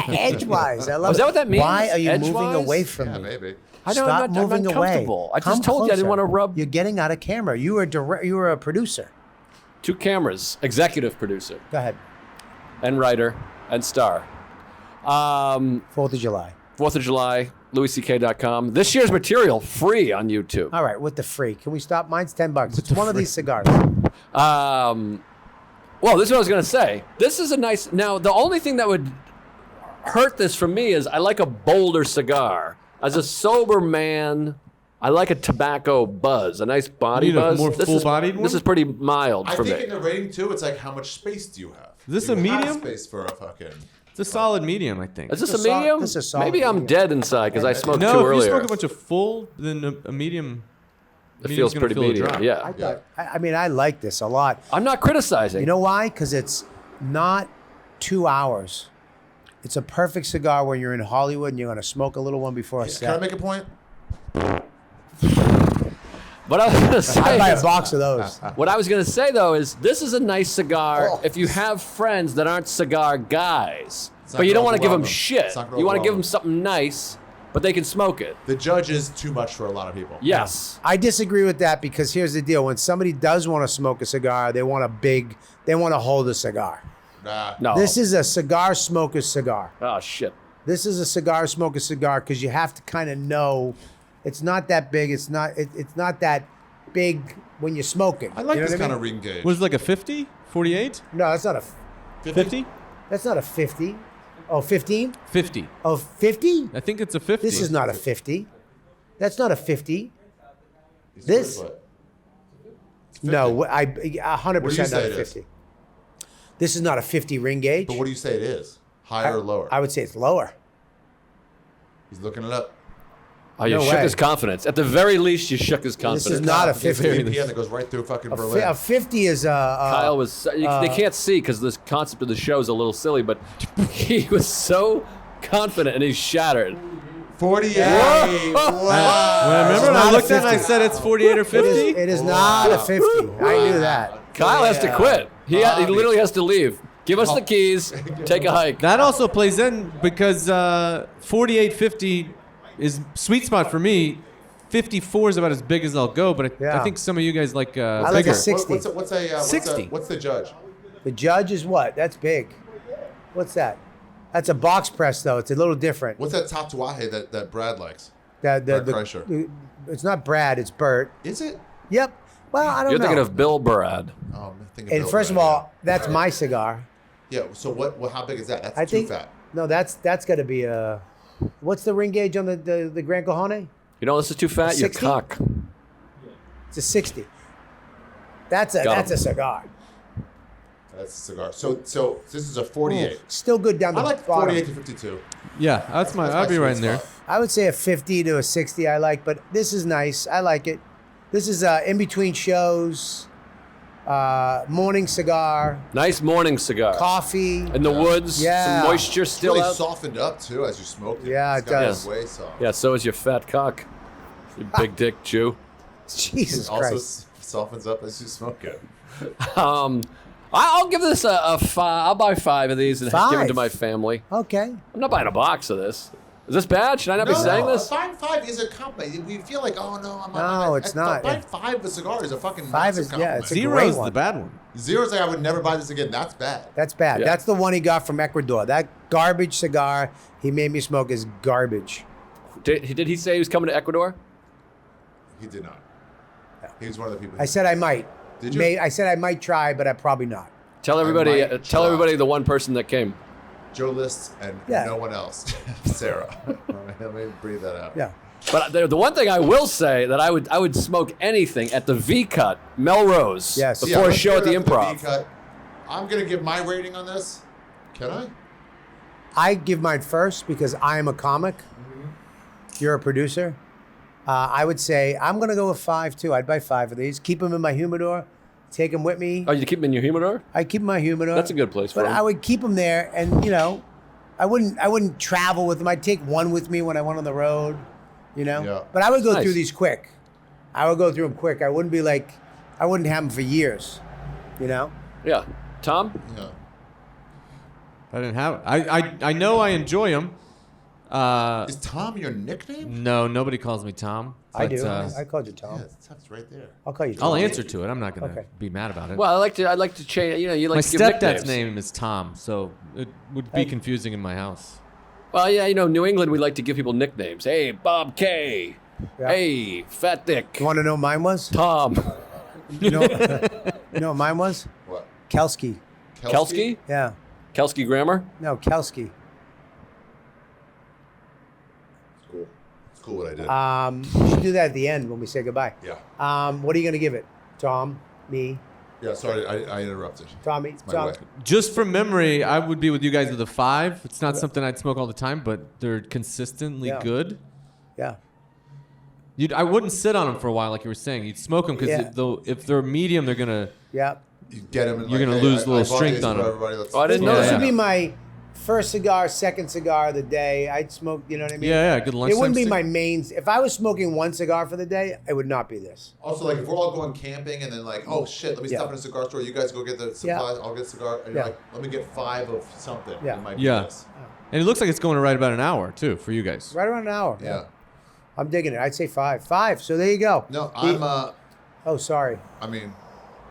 Edgewise. I love Is it. that what that means? Why are you moving Edgewise? away from Yeah, me? maybe. I don't, Stop I'm moving away. uncomfortable. I just Come told you I didn't closer. want to rub You're getting out of camera. You were a producer. 2 cameras, executive producer Go ahead. and writer and star. 4th of July. 4th of July, louisck.com. This year's material free on YouTube. All right, with the free. Can we stop? Mine's $10. It's one of these cigars. Well, this is what I was going to say. This is a nice... Now, the only thing that would hurt this for me is I like a bolder cigar. As a sober man, I like a tobacco buzz, a nice body You need a buzz. more This full-bodied This one? is pretty mild I for think me. in the rating too, it's like how much space do you have? Is this Do a you have medium? space for a fucking. It's a solid medium, I think. Is this This a is a sol- medium? this is a solid Maybe I'm medium. dead inside because I smoked No, too if you earlier. smoke a bunch of full, then a medium. It medium's feels gonna pretty feel a medium. drop. Yeah. I thought. I mean, I like this a lot. I'm not criticizing. You know why? Because it's not 2 hours. It's a perfect cigar when you're in Hollywood and you're going to smoke a little one before a Can I set. make a point? But I was gonna say, I'd buy a box of those. what I was gonna say though is this is a nice cigar Oh. if you have friends that aren't cigar guys, not but you don't want to give gonna them overwhelm them. shit. It's not gonna You want to give overwhelm them something nice, but they can smoke it. The judge is too much for a lot of people. Yes. I disagree with that because here's the deal. When somebody does want to smoke a cigar, they want to hold a cigar. Nah. No. This is a cigar smoker's cigar. Oh shit. This is a cigar smoker's cigar because you have to kind of know it's not that big. It's not that big when you're smoking. I like You know this what kind mean? of ring gauge. Was it like a 50? 48? No, that's not a 50? That's not a 50. Oh, 15? 50. Oh, 50? I think it's a 50. This is not a 50. That's not a 50. He's this- what? No, I What do you 100% say not a it is? 50. This is not a 50 ring gauge. But what do you say it is? Higher or lower? I would say it's lower. He's looking it up. Oh, you No shook way. his confidence. At the very least, you shook his confidence. This is not a It's a 50. VPN that goes right through fucking A Berlin. 50 is a. Kyle was. They can't see because this concept of the show is a little silly, but he was so confident and he's shattered. 48. Whoa! Wow. When I remember when not I a looked at it and I 50. said it's 48 or 50? It is not a 50. I knew that. Kyle has to quit. He literally has to leave. Give us the keys. Take a hike. That also plays in because 48, 50 is sweet spot for me. 54 is about as big as I'll go, but I Yeah. think some of you guys like like bigger. a 60. What's the judge? The judge is what? That's big. What's that? That's a box press, though. It's a little different. What's that tatuaje that Brad likes? Brad Kreischer. It's not Brad. It's Bert. Is it? Yep. Well, I don't You're know. thinking of Bill Brad. Oh, I'm thinking and Bill first of Brad, all, that's my cigar. yeah. So what? How big is that? That's I too think. fat. No, that's got to be a. What's the ring gauge on the Gran Cajone? You know this is too fat. You're 60? cock. It's a 60. That's a Got 'em. cigar. That's a cigar. So this is a 48. Still good down the I like bottom. 48 to 52. Yeah, that's my. I'll be sweet right in there. spot. I would say a 50 to a 60 I like, but this is nice. I like it. This is in between shows, morning cigar, Nice morning cigar. coffee. In the woods. Yeah. Some moisture It's still really out. softened up too as you smoke it. Yeah, It's it gotten does. Way soft. Yeah, so is your fat cock. You big dick Jew. Jesus It also Christ. softens up as you smoke it. I'll give this a 5. I'll buy 5 of these and give them to 5? my family. Okay. I'm not buying a box of this. Is this bad? Should I not be saying this? Buying 5 is a compliment. We feel like, oh no, No, it's not. Buying 5 of a cigar is a fucking 5 massive is- yeah, compliment. it's a great Zero's one. the bad one. Zero's like I would never buy this again. That's bad. That's bad. Yeah. That's the one he got from Ecuador. That garbage cigar he made me smoke is garbage. Did he say he was coming to Ecuador? He did not. He was one of the people. I said I might. Did you? I said I might try, but I probably not. Tell everybody. might Tell try. everybody the one person that came. Joe List and Yeah. no one else. Sarah. Let me breathe that out. Yeah. But the one thing I will say that I would smoke anything at the V Cut Melrose Yes. before a let's show get at the it up to Improv. V-cut. I'm gonna give my rating on this. Can I? I give mine first because I am a comic. You're a producer. I would say I'm going to go with 5 too. I'd buy 5 of these. Keep them in my humidor. Take them with me. Oh, you keep them in your humidor? I keep them in my humidor. That's a good place for But 'em. I would keep them there, and I wouldn't travel with them. I'd take one with me when I went on the road. Yeah. But I would go Nice. through these quick. I would go through them quick. I wouldn't be like, I wouldn't have them for years. Yeah. Tom? Yeah. I didn't have. I know I enjoy them. Is Tom your nickname? No, nobody calls me Tom. I but, do. uh, I called you Tom. Yeah, it's right there. I'll call you Tom. I'll answer to it. I'm not gonna Okay. be mad about it. Well, I'd like to change. You like my to give stepdad's nicknames. name is Tom, so it would be confusing in my house. Well, yeah, New England, we like to give people nicknames. Hey, Bob K. Yeah. Hey, Fat Dick. You want to know what mine was? Tom. You know what mine was? What? Kelsky. Kelsky? Yeah. Kelsky Grammar? No, Kelsky. It's cool. It's cool what I did. You should do that at the end when we say goodbye. Yeah. What are you going to give it? Tom? Me? Yeah. Sorry, I interrupted. Tommy? My Tom? way. Just from memory, I would be with you guys with a 5. It's not something I'd smoke all the time, but they're consistently Yeah. good. Yeah. I wouldn't sit on them for a while, like you were saying. You'd smoke them because Yeah. if they're medium, they're gonna. Yeah. You get him. And You're like, gonna hey, lose a little I bought strength these on for 'em. everybody. Let's- Oh, I didn't know This that. would be my first cigar, second cigar of the day. I'd smoke, you know what I mean? Yeah, good lunchtime It wouldn't be stick. my main. If I was smoking one cigar for the day, it would not be this. Also, like, if we're all going camping and then, like, oh, shit, let me Yeah. stop in a cigar store. You guys go get the supplies. I'll get a cigar. And you're Yeah. like, let me get 5 of something. Yeah. It might be Yeah. this. And it looks like it's going to right about an hour, too, for you guys. Right around an hour. Yeah. I'm digging it. I'd say 5. 5. So there you go. No, I'm, Oh, sorry. I mean,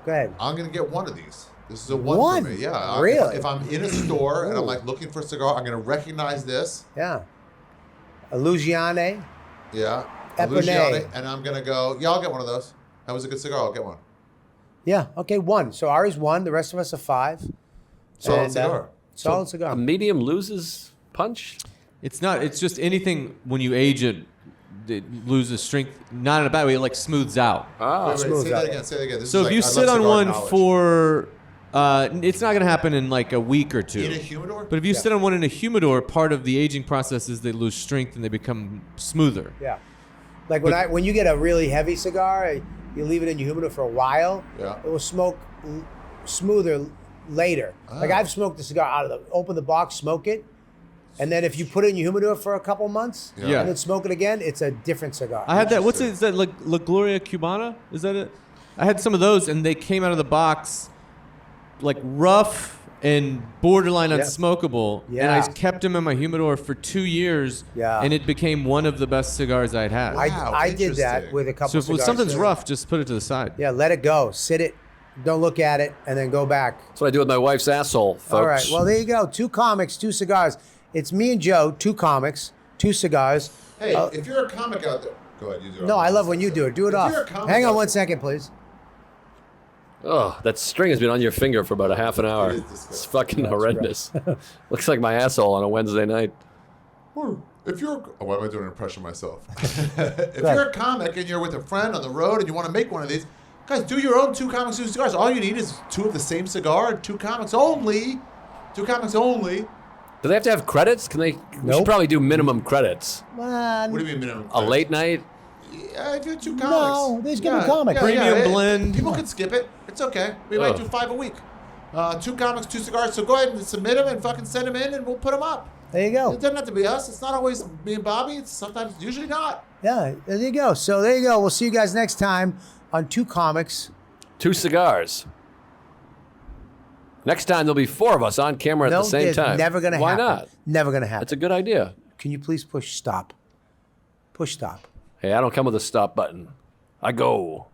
Go ahead. I'm going to get one of these. This is a one One? for me. Yeah. Really? If I'm in a store and I'm, like, looking for a cigar, I'm going to recognize this. Yeah. Illusione Yeah. Epernay. Illusione, and I'm going to go, yeah, I'll get one of those. That was a good cigar. I'll get one. Yeah. Okay. 1. So Ari's 1. The rest of us are 5. Solid And, cigar. Solid cigar. A medium loses punch. It's not. It's just anything when you age it loses strength. Not in a bad way. It like smooths out. Ah, Wait, smooth say that out. again. Say that again. This So is if you like, I sit love on cigar one knowledge. for, it's not going to happen in like a week or two. In a humidor? But if you sit on one in a humidor, part of the aging process is they lose strength and they become smoother. Yeah. Like when you get a really heavy cigar, you leave it in your humidor for a while. Yeah. It will smoke smoother later. Like I've smoked the cigar out of open the box, smoke it, and then if you put it in your humidor for a couple months Yeah. and then smoke it again, it's a different cigar. I had that. What's it? Is that like La Gloria Cubana? Is that it? I had some of those, and they came out of the box like rough and borderline unsmokable. And Yeah. I kept them in my humidor for 2 years. Yeah. And it became one of the best cigars I'd had. Wow, I did that interesting. with a couple so if cigars. something's rough, just put it to the side. Yeah, let it go. Sit it. Don't look at it, and then go back. that's what I do with my wife's asshole, folks. All right. Well, there you go. 2 comics, 2 cigars. It's me and Joe. 2 comics, 2 cigars. Hey, if you're a comic out there, go ahead. You do it. No, I love when you do it. Do it If off. you're a comic Hang on out 1 there- second, please. Oh, that string has been on your finger for about a half an hour. It is disgusting. It's fucking horrendous. Looks like my asshole on a Wednesday night. If you're, why am I doing an impression of myself? If you're a comic and you're with a friend on the road and you want to make one of these, guys, do your own 2 comics, 2 cigars. All you need is 2 of the same cigar and 2 comics only. 2 comics only. Do they have to have credits? Can they? We Nope. should probably do minimum credits. What do you mean minimum? A late night. Yeah, if you're 2 comics. No, they just give 'em comics. Premium blend. People can skip it. It's okay. We might do 5 a week. 2 comics, 2 cigars. So go ahead and submit them and fucking send them in, and we'll put them up. There you go. It doesn't have to be us. It's not always me and Bobby. It's sometimes, usually not. Yeah, there you go. So there you go. We'll see you guys next time on 2 comics. 2 cigars. Next time there'll be 4 of us on camera at No, the same it's time. never gonna Why happen. not? Never gonna happen. That's a good idea. Can you please push stop? Push stop. Hey, I don't come with a stop button. I go.